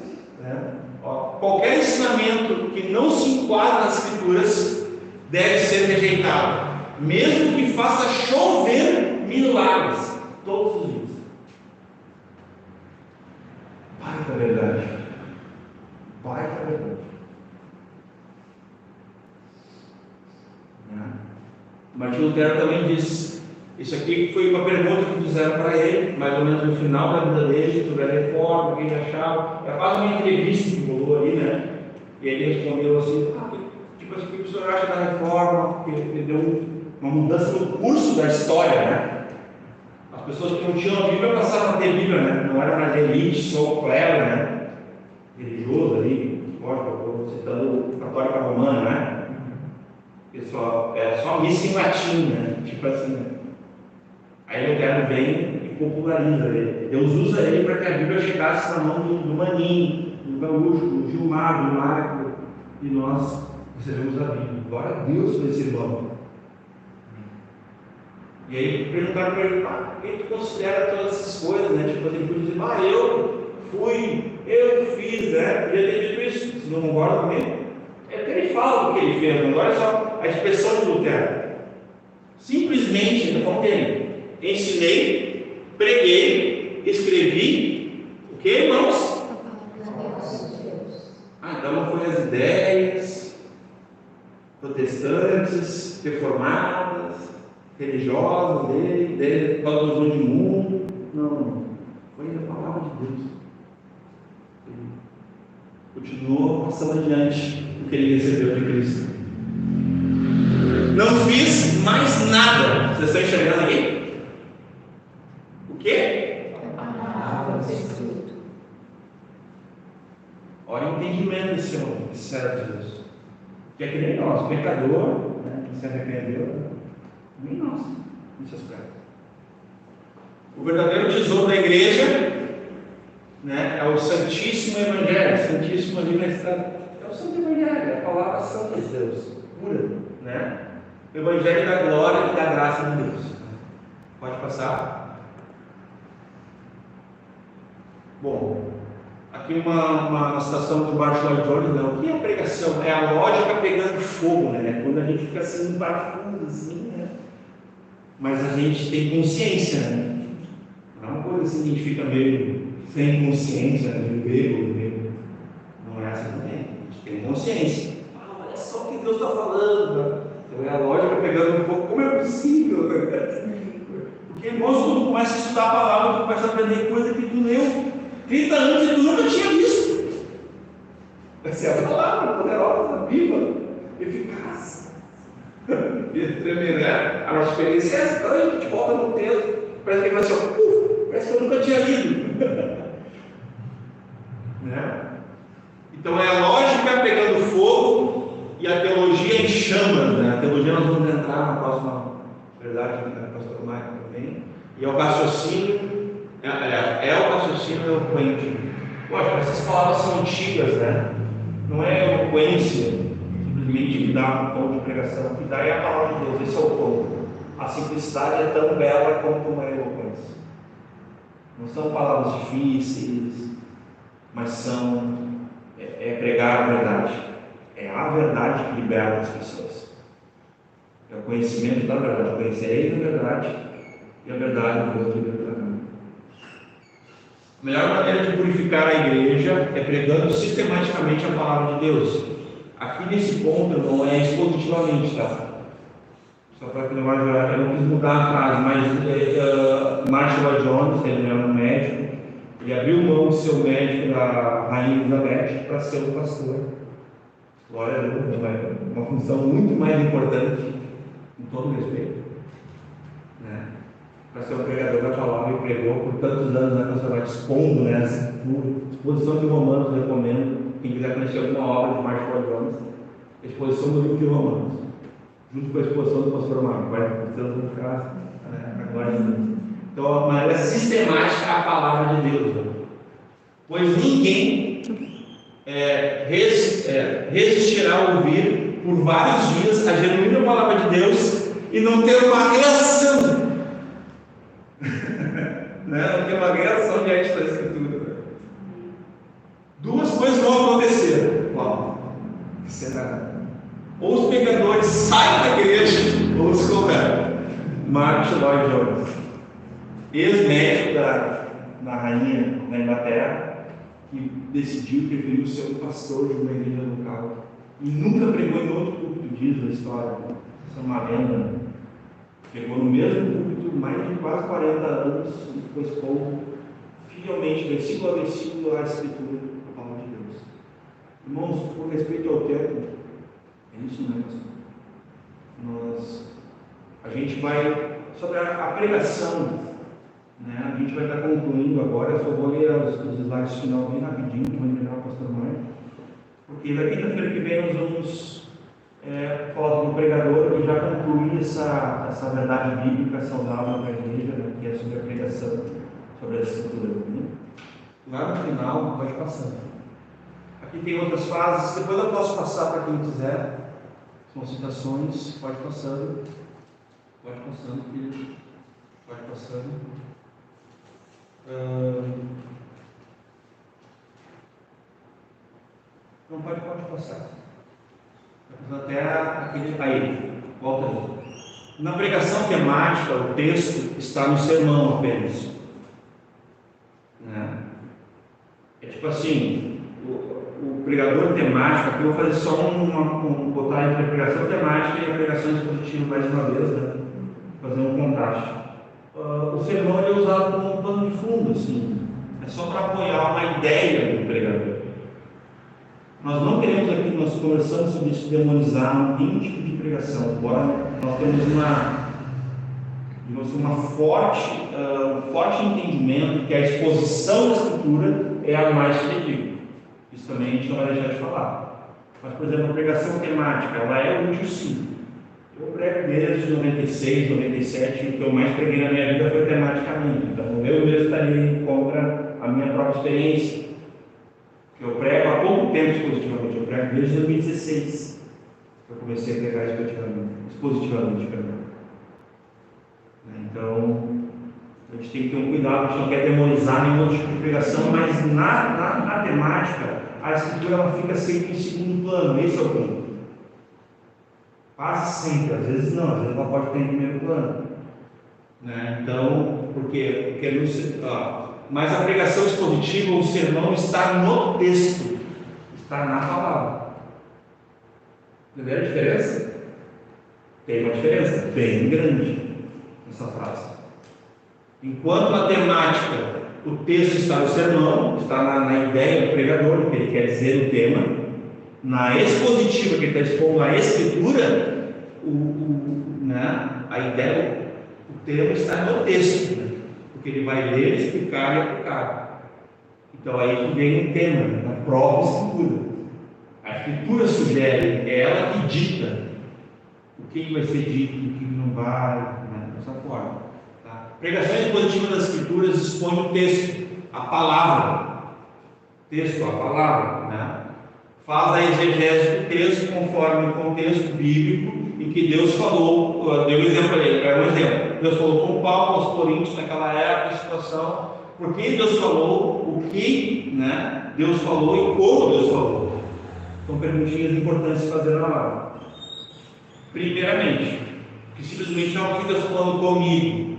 Qualquer ensinamento que não se enquadra nas Escrituras deve ser rejeitado, mesmo que faça chover milagres todos os dias. Baita verdade. Baita verdade. Martinho Lutero também disse, isso aqui foi uma pergunta que fizeram para ele, mais ou menos no final da vida dele, sobre a reforma, o que ele achava. É quase uma entrevista que rolou ali, né? E ele respondeu assim: tipo assim, o que o senhor acha da reforma? Porque ele deu uma mudança no curso da história, né? As pessoas que não tinham a Bíblia passaram a ter Bíblia, né? Não era mais elite, só o clero, né? Religioso ali, estou citando o católico romano, né? Pessoal, é só missa em latim, né? Tipo assim, né? Aí o Lutero vem e populariza ele. Deus usa ele para que a Bíblia chegasse na mão do Maninho, do Gaúcho, do Gilmar, do Marco, e nós recebemos a Bíblia. Glória a Deus por esse irmão. E aí perguntaram para ele: quem tu considera todas essas coisas, né? Tipo, ele podia dizer: eu fui, eu fiz, né? Podia ter dito isso, se não concorda comigo. É que ele fala o que ele fez, agora é só a expressão de Lutero. Simplesmente, eu contei. Ensinei, preguei, escrevi, o que, irmãos? Então não foi as ideias protestantes, reformadas, religiosas dele, toda a visão de mundo. Não, foi a palavra de Deus. Ele continuou passando adiante o que ele recebeu de Cristo. Não fiz mais nada. Vocês estão enxergando aqui? O quê? Olha o entendimento desse homem, desse servo de Deus. Que é que nem nós, pecador, né, que se arrependeu, nem nós, nesse aspecto. O verdadeiro tesouro da igreja, né, é o Santíssimo Evangelho. Santíssimo ali na estrada. É o Santo Evangelho, é a palavra santa de Deus, pura, né? O Evangelho da glória e da graça de Deus. Pode passar. Bom, aqui uma citação do Marshall Lloyd Jones, né? O que é a pregação? É a lógica pegando fogo, né? Quando a gente fica assim, em parafuso, assim, né? Mas a gente tem consciência, né? Não é uma coisa assim que a gente fica meio sem consciência, né? Meio. Não é assim também. A gente tem consciência. Olha só o que Deus está falando, né? Então é a lógica pegando um pouco. Como é possível? Porque, irmãos, quando tu começa a estudar a palavra, tu começa a aprender coisa que tu leu 30 anos e tu nunca tinha visto. Essa é a palavra poderosa, viva, eficaz. E tremer, né? A nossa experiência é essa. Quando a gente volta no texto, parece que vai ser parece que eu nunca tinha lido. Né? Então é a lógica pegando fogo e a teologia em chamas, né? A teologia nós vamos entrar na próxima verdade, né? A pastora Maicon também. E é o raciocínio, é o raciocínio eloquente. Lógico, essas palavras são antigas, né? Não é eloquência, simplesmente que dá um tom de pregação. O que dá é a palavra de Deus, esse é o ponto. A simplicidade é tão bela quanto uma eloquência. Não são palavras difíceis, mas são pregar a verdade. É a verdade que liberta as pessoas. É o conhecimento da verdade. Conhecereis a verdade e a verdade vos libertará. A melhor maneira de purificar a igreja é pregando sistematicamente a palavra de Deus. Aqui nesse ponto não é expositivamente, tá? Só para que não vai jogar, eu não quis mudar a frase, mas Marshall Jones, ele era um médico, ele abriu mão do seu médico da Rainha Elizabeth para ser um pastor. Glória a Deus, uma função muito mais importante, com todo respeito, né? Para ser um pregador da palavra, e pregou por tantos anos na Conservatória, expondo, né? Exposição de Romanos, recomendo, quem quiser conhecer alguma obra de Marshall Jones, exposição do livro de Romanos, junto com a exposição do pastor Marco, Deus vai ficar a glória de Deus. Então, a maneira sistemática é a palavra de Deus, né? Pois ninguém resistirá a ouvir por vários dias a genuína palavra de Deus e não ter uma reação. Não ter uma reação diante da Escritura. Duas coisas vão acontecer. Qual? Será? Ou os pecadores saem da igreja, ou os convertem. Marshall Lloyd Jones, ex-médico da rainha da Inglaterra, que preferiu ser um pastor de uma igreja local e nunca pregou em outro púlpito, diz a história. Essa é uma lenda. Pregou no mesmo púlpito mais de quase 40 anos e foi expondo fielmente, versículo a versículo, a Escritura, a palavra de Deus. Irmãos, por respeito ao tempo, é isso, né, pastor? A gente vai, sobre a pregação, né? A gente vai estar concluindo agora. Eu só vou ler os slides final bem rapidinho, que vai entregar o pastor Marco, porque na quinta-feira que vem nós vamos falar do pregador e já concluir essa verdade bíblica saudável para a igreja, né? Que é sobre a pregação, sobre a Escritura. Né? Lá no final, pode passar. Aqui tem outras fases, depois eu posso passar para quem quiser. São citações, pode passando. Pode passando, filho. Pode passando. Não pode passar. Até aquele aí. Volta aí. Na pregação temática, o texto está no sermão apenas. Né? É tipo assim, o pregador temático, aqui eu vou fazer só botar entre a pregação temática e a pregação expositiva mais uma vez, né? Fazer um contraste. O sermão é usado como um pano de fundo, assim, é só para apoiar uma ideia do pregador. Nós não queremos aqui, nós conversamos sobre isso, demonizar nenhum tipo de pregação, embora nós temos um forte entendimento que a exposição da Escritura é a mais credível. Isso também a gente não vai deixar de falar. Mas, por exemplo, a pregação temática, ela é útil sim. Eu prego desde 96, 97, o que eu mais preguei na minha vida foi tematicamente. Então, eu mesmo estaria contra a minha própria experiência. Eu prego há pouco tempo expositivamente, eu prego desde 2016 que eu comecei a pregar expositivamente. Então, a gente tem que ter um cuidado, a gente não quer demonizar nenhum tipo de pregação, mas na temática, a Escritura ela fica sempre em segundo plano, esse é o ponto. Quase sempre, às vezes não, às vezes ela pode ter em primeiro plano. Né? Então, porque mas a pregação expositiva, o sermão está no texto, está na palavra. Entendeu a diferença? Tem uma diferença bem grande nessa frase. Enquanto a temática, o texto está no sermão, está na ideia do pregador, o que ele quer dizer no tema. Na expositiva, que ele está expondo a Escritura, a ideia, o tema está no texto, né? Porque ele vai ler, explicar e aplicar. Então aí que vem um tema, na própria Escritura. A Escritura sugere, é ela que dita o que vai ser dito, o que não vai, né? Dessa forma. Tá? Pregação expositiva das Escrituras expõe o texto, a palavra. Texto, a palavra, né? Faz a exegese do texto conforme o contexto bíblico em que Deus falou. Deu um exemplo ali, Deus falou com Paulo aos Coríntios naquela época, situação, porque Deus falou, o que, né, Deus falou e como Deus falou. São perguntinhas importantes de fazer na hora. Primeiramente, que simplesmente não é o que Deus falando comigo,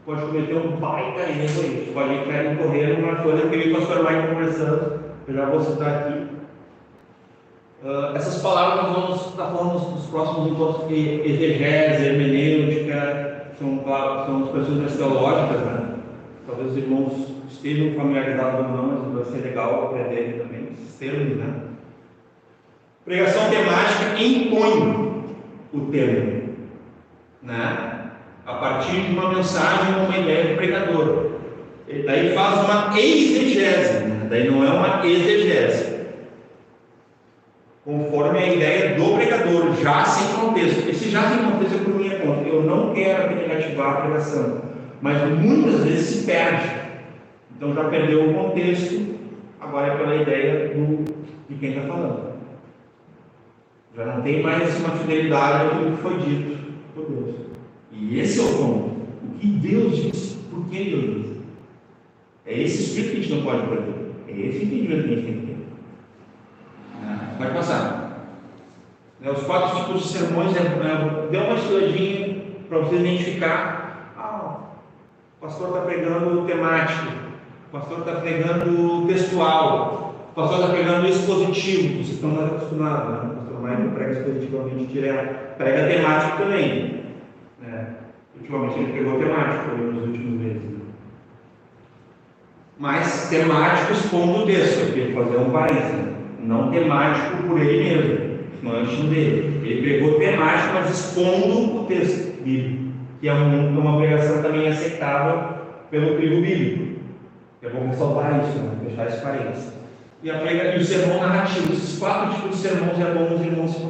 pode cometer um baita erro aí, pode incorrer numa coisa que eu e o pastor Mike conversando, eu já vou citar aqui. Essas palavras nós vamos estar falando nos próximos encontros, exegese, hermenêutica, são expressões teológicas, né? Talvez os irmãos estejam familiarizados ou não, mas vai ser legal aprender também esses termos, né? Pregação temática impõe o termo, né? A partir de uma mensagem ou uma ideia do pregador. Ele daí faz uma exegese, né? Daí não é uma exegese. Conforme a ideia do pregador, já sem contexto. Esse já sem contexto é por minha conta. Eu não quero negativar a pregação, mas muitas vezes se perde. Então já perdeu o contexto, agora é pela ideia de quem está falando. Já não tem mais uma fidelidade àquilo que foi dito por Deus. E esse é o ponto. O que Deus disse, por que Deus disse? É esse espírito que a gente não pode perder. É esse entendimento que a gente tem que ter. Vai passar. Os 4 tipos de sermões, dê uma estudadinha para você identificar. O pastor está pregando temático, o pastor está pregando textual, o pastor está pregando expositivo. Vocês estão mais acostumados, né? O pastor Maicon prega expositivamente direto, prega temático também. Ultimamente ele pregou temático nos últimos meses. Mas temático expondo o texto, eu queria fazer um parênteses. Não temático por ele mesmo, não é o estilo dele. Ele pregou temático, mas expondo o texto bíblico, que é uma pregação também aceitável pelo crivo bíblico. Eu vou ressalvar isso, né? Fechar esse parênteses. E o sermão narrativo. Esses 4 tipos de sermões é bom os irmãos se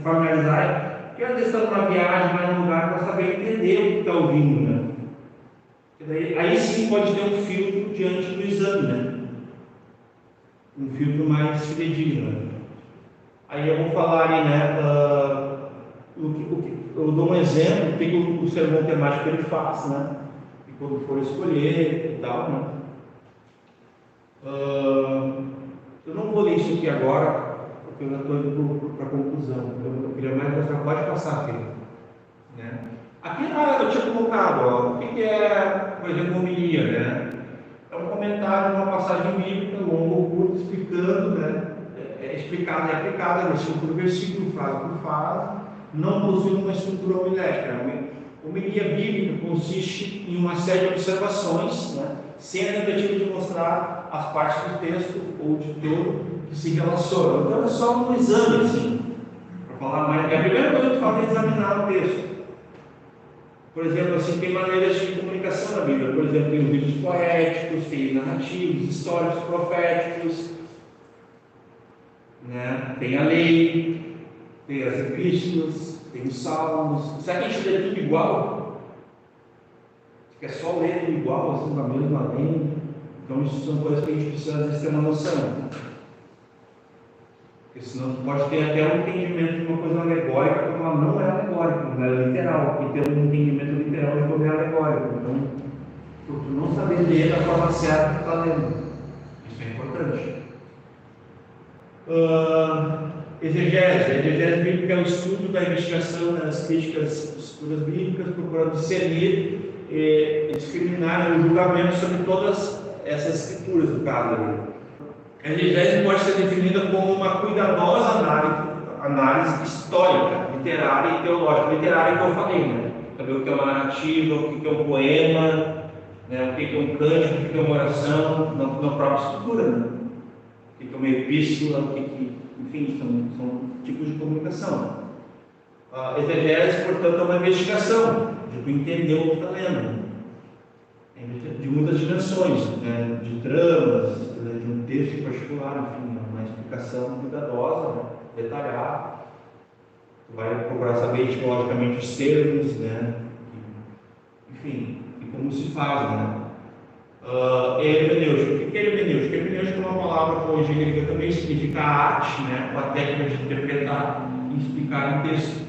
familiarizarem, porque às vezes está numa viagem, vai num lugar para saber entender o que está ouvindo, né? Aí sim pode ter um filtro diante do exame, né? Um filtro mais fidedigno. Né? Aí eu vou falar aí, né? Eu dou um exemplo do que o sermão temático ele faz, né? E quando for escolher e tal, né? Eu não vou ler isso aqui agora, porque eu já estou indo para a conclusão. Eu queria mais mostrar, pode passar aqui. Né? Aqui eu tinha colocado, o que é, por exemplo, homilia, né? É um comentário de uma passagem bíblica, longo ou curto, explicando, né? Explicada e aplicada, versículo por versículo, frase por frase, não possui uma estrutura homilética. A homilia bíblica consiste em uma série de observações, né? Sem a tentativa de mostrar as partes do texto ou de todo que se relacionam. Então é só um exame, assim, para falar mais. A primeira coisa que fala é examinar o texto. Por exemplo, assim, tem maneiras de comunicação na Bíblia. Por exemplo, tem os vídeos poéticos, tem narrativos, históricos, proféticos, né? Tem a lei, tem as epístolas, tem os salmos. Será que a gente lê tudo igual? Você quer só ler tudo igual, assim, na mesma lei? Então, isso são coisas que a gente precisa, às vezes, ter uma noção. Porque senão pode ter até um entendimento de uma coisa alegórica, como ela não é alegórica, não é literal, e ter um entendimento literal de como é alegórico. Então, por tu não saber ler da forma certa que está lendo. Isso é importante. Exegese. A exegese bíblica é o estudo da investigação das críticas das escrituras bíblicas, procurando discernir e discriminar o julgamento sobre todas essas escrituras, no caso. A exegese pode ser definida como uma cuidadosa análise histórica, literária e teológica. Literária que eu falei, né? Saber o que é uma narrativa, o que é um poema, né? O que é um cântico, o que é uma oração, na própria escritura, né? O que é uma epístola, enfim, são tipos de comunicação. A exegese, portanto, é uma investigação, de tu entender o que está lendo, de muitas dimensões, né? De tramas, de um texto particular, enfim, uma explicação cuidadosa, né? Detalhada. Tu vai procurar saber etimologicamente os termos, né? Enfim, e como se faz, né? Hermenêutica. O que é hermenêutica? Hermenêutica é uma palavra que hoje em dia também significa arte, né? A técnica de interpretar e explicar um texto.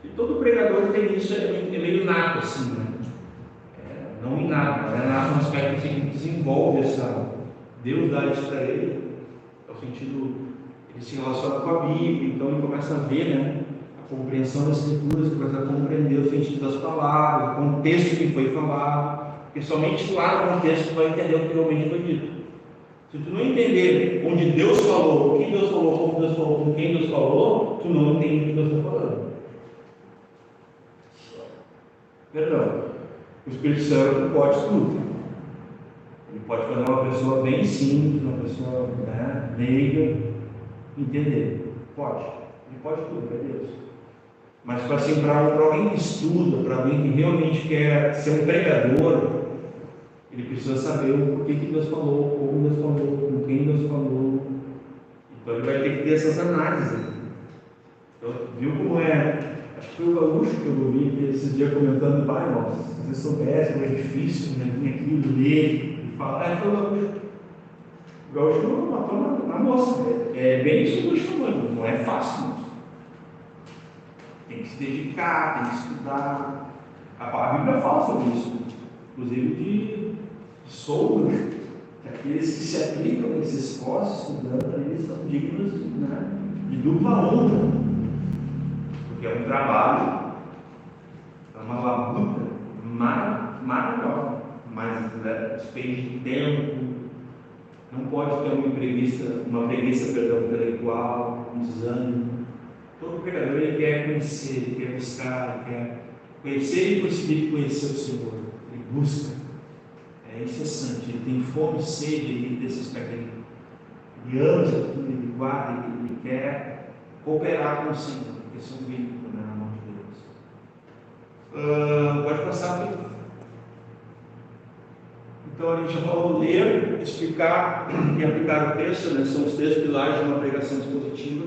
E todo pregador tem isso, é meio inato, assim, né? Não inato, mas é inato no aspecto assim, que desenvolve essa. Deus dá isso para ele, no sentido, ele se relaciona com a Bíblia, então ele começa a ver, né? A compreensão das Escrituras, que vai compreender o sentido das palavras, o contexto que foi falado, porque somente lá no contexto tu vai entender o que realmente foi dito. Se tu não entender onde Deus falou, o que Deus falou, como Deus falou, com quem Deus falou, tu não entende o que Deus está falando. Perdão. O Espírito Santo pode tudo. Ele pode fazer uma pessoa bem simples, uma pessoa meiga, entender. Pode. Ele pode tudo, é Deus. Mas para alguém que estuda, para alguém que realmente quer ser um pregador, ele precisa saber o porquê que Deus falou, como Deus falou, com quem Deus falou. Então ele vai ter que ter essas análises. Então, viu como é? Acho que foi o Gaúcho que eu ouvi esses dias comentando, pai, nossa, se você soubesse como é difícil, né, vir aqui, ler e falar, foi o Gaúcho. O Gaúcho matou na moça. É bem isso que o Gaúcho falou, não é fácil. Tem que se dedicar, tem que estudar. A Bíblia fala sobre isso, inclusive de soldo, que aqueles que se aplicam, que se esforçam estudando, eles são dignos de dupla honra, porque é um trabalho, é uma luta maravilhosa, mas despende de tempo, não pode ter uma preguiça intelectual, um desânimo. Todo pregador ele quer conhecer, ele quer buscar, ele quer conhecer e conseguir conhecer o Senhor. Ele busca, é incessante, ele tem fome e sede desse aspecto. Ele ama aquilo, ele guarda, ele quer cooperar com o Senhor, porque esse é um vínculo na mão de Deus. Pode passar aqui. Então a gente já falou ler, explicar e aplicar o texto, né? São os 3 pilares de uma pregação expositiva.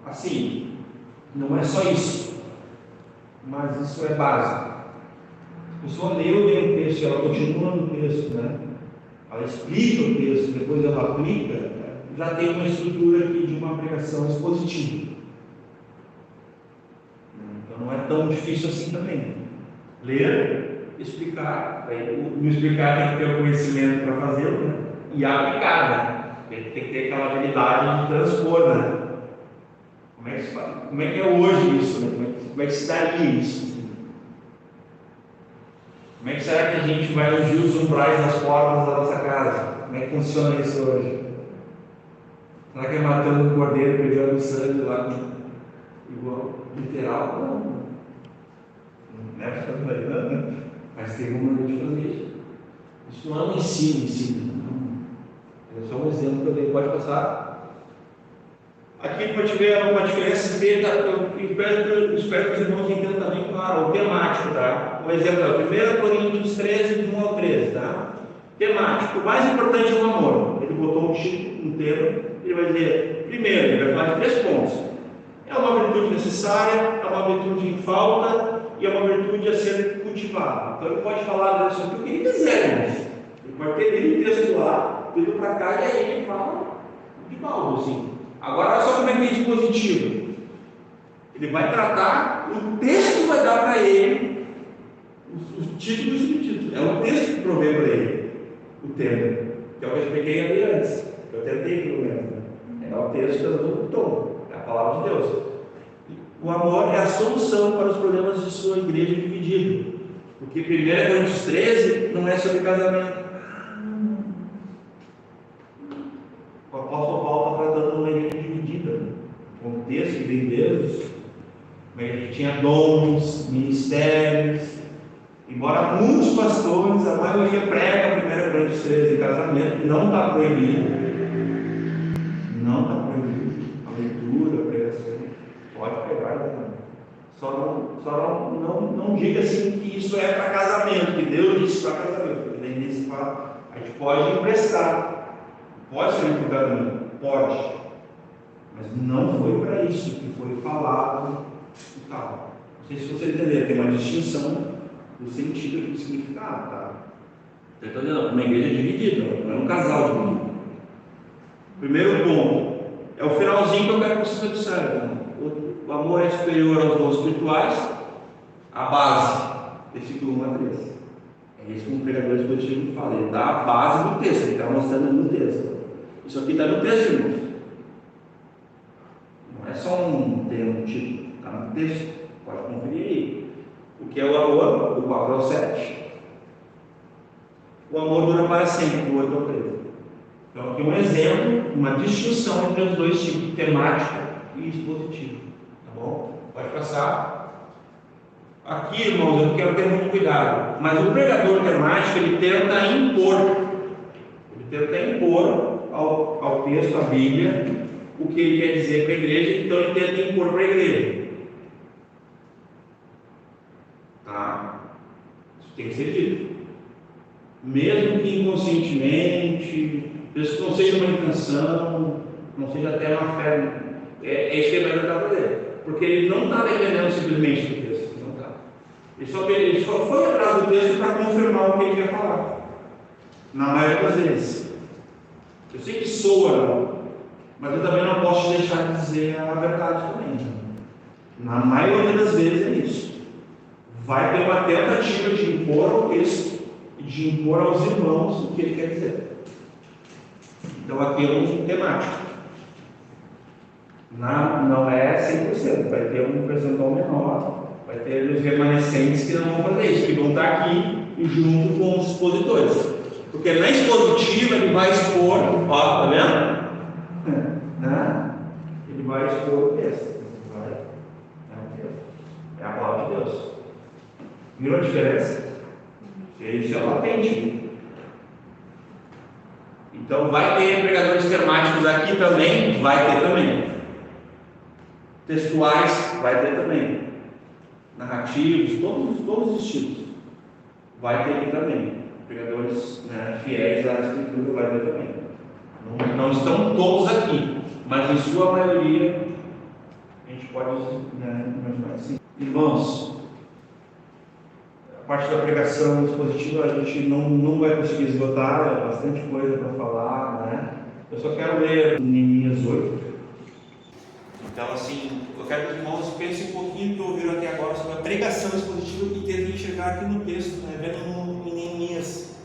Assim, não é só isso, mas isso é básico. A pessoa leu bem o texto, ela continua no texto, né? Ela explica o texto, depois ela aplica, já tem uma estrutura aqui de uma pregação expositiva. Então não é tão difícil assim também. Ler, explicar, no explicar tem que ter o conhecimento para fazê-lo, né? E aplicar, né? Tem que ter aquela habilidade de transpor, né? Como é que é hoje isso? Né? Como é que se daria isso? Como é que será que a gente vai ungir os umbrais das portas da nossa casa? Como é que funciona isso hoje? Será que é matando um cordeiro, pegando sangue lá, igual literal? Não. Não é para imaginando, né? Mas tem uma maneira de fazer isso. Isso não é um ensino. É só um exemplo que eu dei. Pode passar? Aqui pode ver uma diferença feita, eu espero que os irmãos entendam também, claro, o temático, tá? Um exemplo é 1 Coríntios 13, de 1 ao 13, tá? Temático, o mais importante é o amor. Ele botou um título, um tema, ele vai dizer, primeiro, ele vai falar de 3 pontos. É uma virtude necessária, é uma virtude em falta e é uma virtude a ser cultivada. Então ele pode falar sobre o que ele quiser, mas ele pode ter ele texto lá, vindo para cá, e aí ele fala de Paulo, assim. Agora, olha só como é que é dispositivo. Ele vai tratar, o texto vai dar para ele os títulos e subtítulos. É o texto que provê para ele o tema, que é o que eu expliquei ali antes, que eu tentei pelo menos. É o texto do tom, é a palavra de Deus. O amor é a solução para os problemas de sua igreja dividida. Porque 1 Coríntios 13 não é sobre casamento. O apóstolo Paulo está tratando uma igreja dividida, contexto de Deus, uma igreja que tinha dons, ministérios. Embora muitos pastores, a maioria prega 1 Coríntios 13 em casamento, não está proibido. Não está proibido a leitura, a pregação. Pode pegar, né? Só não diga assim que isso é para casamento, que Deus disse para casamento, porque daí nesse fala, a gente pode emprestar. Pode ser um casamento? Pode. Mas não foi para isso que foi falado e tal. Não sei se vocês entenderam, tem uma distinção do sentido e do significado, tá? Você está dizendo, uma igreja dividida, não é um casal dividido. Primeiro ponto, é o finalzinho que eu quero que vocês observem. O amor é superior aos dons espirituais, a base, versículo 1 a 3. É isso que um pregador expositivo fala, ele dá a base do texto, ele está mostrando no texto. Isso aqui está no texto, irmãos. Não é só um termo, tipo, está no texto, pode conferir aí. O que é o amor? Do 4 ao 7. O amor dura para sempre, do 8 ao 13. Então, aqui um exemplo, uma distinção entre os dois tipos, temático e expositivo. Tá bom? Pode passar. Aqui, irmãos, eu quero ter muito cuidado. Mas o pregador temático, ele tenta impor. Ele tenta impor ao texto, à Bíblia, o que ele quer dizer para a igreja, então ele tenta impor para a igreja. Tá? Isso tem que ser dito. Mesmo que inconscientemente, isso não seja uma intenção, não seja até uma fé, é isso que ele vai tentar fazer. Porque ele não está dependendo simplesmente do texto. Não está. Ele só foi atrás do texto para confirmar o que ele quer falar. Na maioria das vezes. Eu sei que soa, mas eu também não posso deixar de dizer a verdade também. Na maioria das vezes é isso. Vai ter uma tentativa de impor ao texto e de impor aos irmãos o que ele quer dizer. Então aqui é um temático. Não é 100%, vai ter um percentual menor, vai ter os remanescentes que não vão fazer isso, que vão estar aqui junto com os expositores. Porque na expositiva ele vai expor, ó, tá vendo? Né? Ele vai expor o texto. É a palavra de Deus. Viram a diferença? Isso é latente. Então vai ter pregadores temáticos aqui também? Vai ter também. Textuais? Vai ter também. Narrativos, todos os estilos. Vai ter aqui também. Pregadores, né, fiéis à Escritura, vai ter também. Não estão todos aqui, mas em sua maioria a gente pode, né, imaginar assim. Irmãos, a parte da pregação expositiva a gente não vai conseguir esgotar, é bastante coisa para falar, né? Eu só quero ler Neemias 8. Então, assim, eu quero que os irmãos pensem um pouquinho que ouviram até agora sobre a pregação expositiva e tentem enxergar aqui no texto, né? Vendo em Neemias.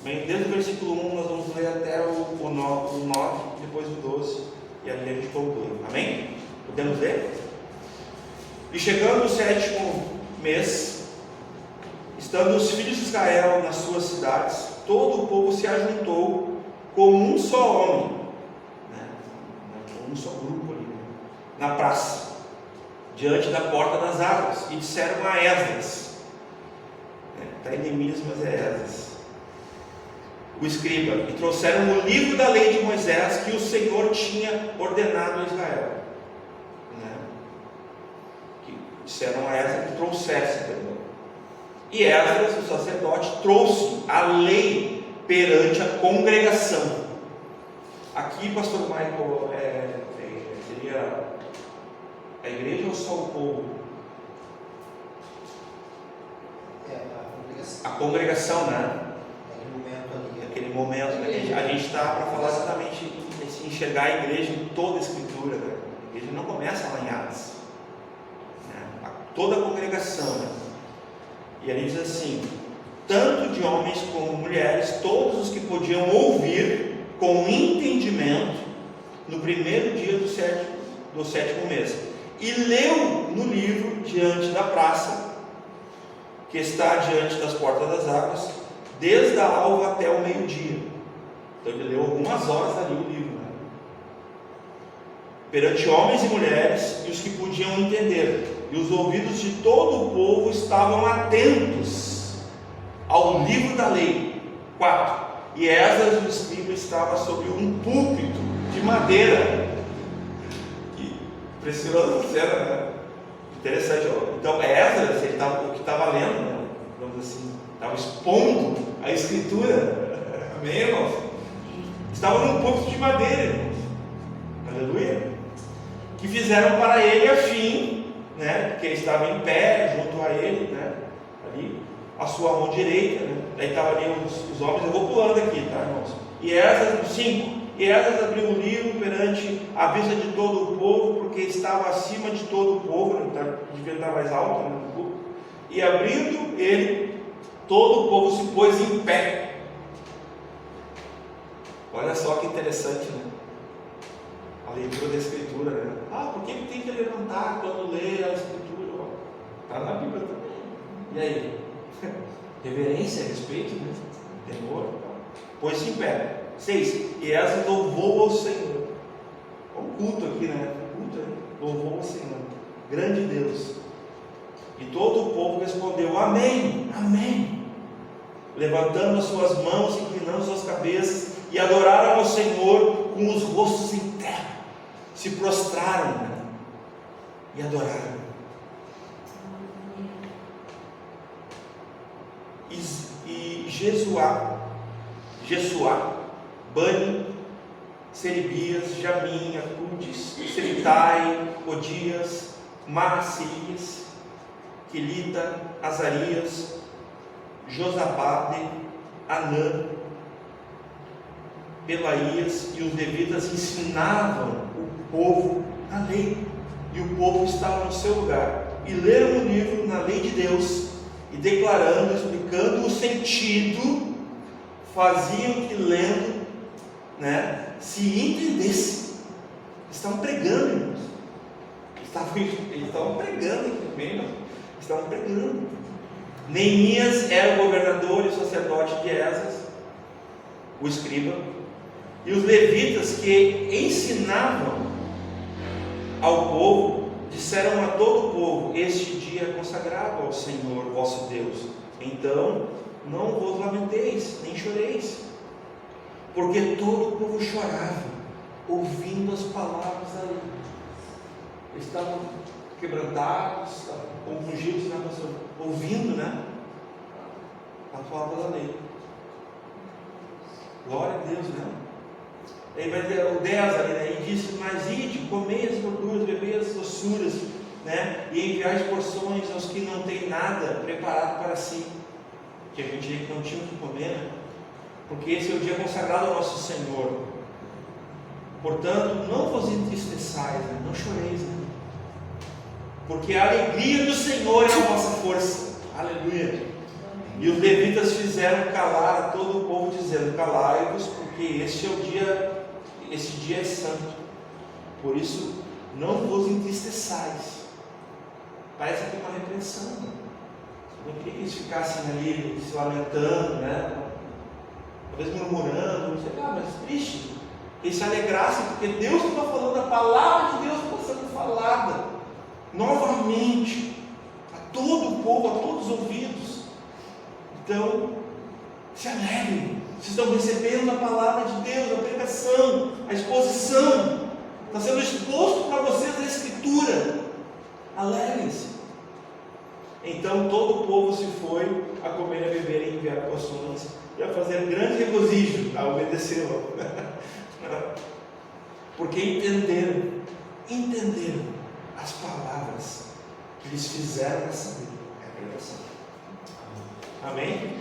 Bem, desde o versículo 1 nós vamos ler até o 9, depois o 12, e ali a gente conclui. Amém? Podemos ler? E chegando o 7º mês, estando os filhos de Israel nas suas cidades, todo o povo se ajuntou como um só homem, né? Um só grupo ali, na praça, diante da porta das águas, e disseram a Esdras, está em Neemias, mas é Esdras, o escriba, e trouxeram o livro da lei de Moisés que o Senhor tinha ordenado a Israel, né? Que disseram a Esdras que trouxesse, e Esdras, o sacerdote, trouxe a lei perante a congregação. Aqui, pastor Michael, seria a igreja ou só o povo? A congregação, né? Naquele momento, né? A gente está para falar exatamente esse enxergar a igreja em toda a Escritura, né? A igreja não começa lá em Atos, né? Toda a congregação, né? E ele diz assim: tanto de homens como mulheres, todos os que podiam ouvir com entendimento no primeiro dia do sétimo mês, e leu no livro diante da praça, que está diante das portas das águas, desde a alva até o meio-dia. Então ele leu algumas horas ali o livro, né? Perante homens e mulheres, e os que podiam entender, e os ouvidos de todo o povo estavam atentos ao livro da lei. 4. E Esdras, o escriba, estava sobre um púlpito de madeira. Que preciosa cena, né? Interessante. Então Esdras, o que estava lendo, né? Vamos assim, estava expondo a Escritura. Amém, irmãos? Estava num púlpito de madeira, irmãos. Aleluia. Que fizeram para ele a fim, né? Porque ele estava em pé junto a ele, né? Ali, a sua mão direita, né? Daí estavam ali os homens. Eu vou pulando aqui, tá, irmãos? E Esdras, 5. E Esdras abriu o livro perante a vista de todo o povo, porque estava acima de todo o povo, né? Devia estar mais alto, né? E abrindo ele, todo o povo se pôs em pé. Olha só que interessante, né? a leitura da Escritura, né? Por que tem que levantar quando lê a Escritura? Está na Bíblia também. E aí? Reverência, respeito, né? Temor. Pôs-se em pé. 6. E Esdras louvou ao Senhor. Olha o culto aqui, né? Culto, né? Louvou ao Senhor. Grande Deus. E todo o povo respondeu: Amém, Amém. Levantando as suas mãos, inclinando suas cabeças, e adoraram ao Senhor com os rostos em terra. Se prostraram, né? E adoraram. E Jesuá, Bani, Seribias, Jamim, Acudes, Seritai, Odias, Maacias, Quelita, Azarias, Josabade, Anã, Pelaías e os levitas ensinavam o povo na lei, e o povo estava no seu lugar, e leram o livro na lei de Deus, e declarando, explicando o sentido, faziam que lendo, né, se entendesse. Estavam pregando, irmãos. Eles estavam pregando, irmãos. Estavam pregando. Neemias era o governador e o sacerdote de Esdras, o escriba, e os levitas que ensinavam ao povo disseram a todo o povo: Este dia é consagrado ao Senhor vosso Deus, então não vos lamenteis, nem choreis, porque todo o povo chorava, ouvindo as palavras da lei. Eles estavam quebrantados, estavam compungidos, né, pastor? Ouvindo, né, a palavra da lei. Glória a Deus, né? Aí vai ter o 10 ali, né? E disse: Mas ide, comei as gorduras, bebei as doçuras, né? E enviai porções aos que não têm nada preparado para si. Que a gente não tinha o que comer, né? Porque esse é o dia consagrado ao nosso Senhor. Portanto, não vos entristeçais, né? Não choreis, né? Porque a alegria do Senhor é a vossa força. Aleluia. E os levitas fizeram calar a todo o povo, dizendo: Calai-vos, porque este é o dia, este dia é santo. Por isso, não vos entristeçais. Parece que é uma repreensão. Não queria que eles ficassem ali se lamentando, né? Talvez murmurando, não sei, mas triste. Que eles se alegrassem, porque Deus estava falando, a palavra de Deus estava sendo falada novamente a todo o povo, a todos os ouvidos. Então, se alegrem. Vocês estão recebendo a palavra de Deus, a pregação, a exposição. Está sendo exposto para vocês a Escritura. Alegrem-se. Então todo o povo se foi a comer e a beber e enviar porções e a fazer grande regozijo, a obedecer. Porque entenderam as palavras que lhes fizeram saber a pregação. Amém?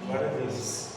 Glória a Deus.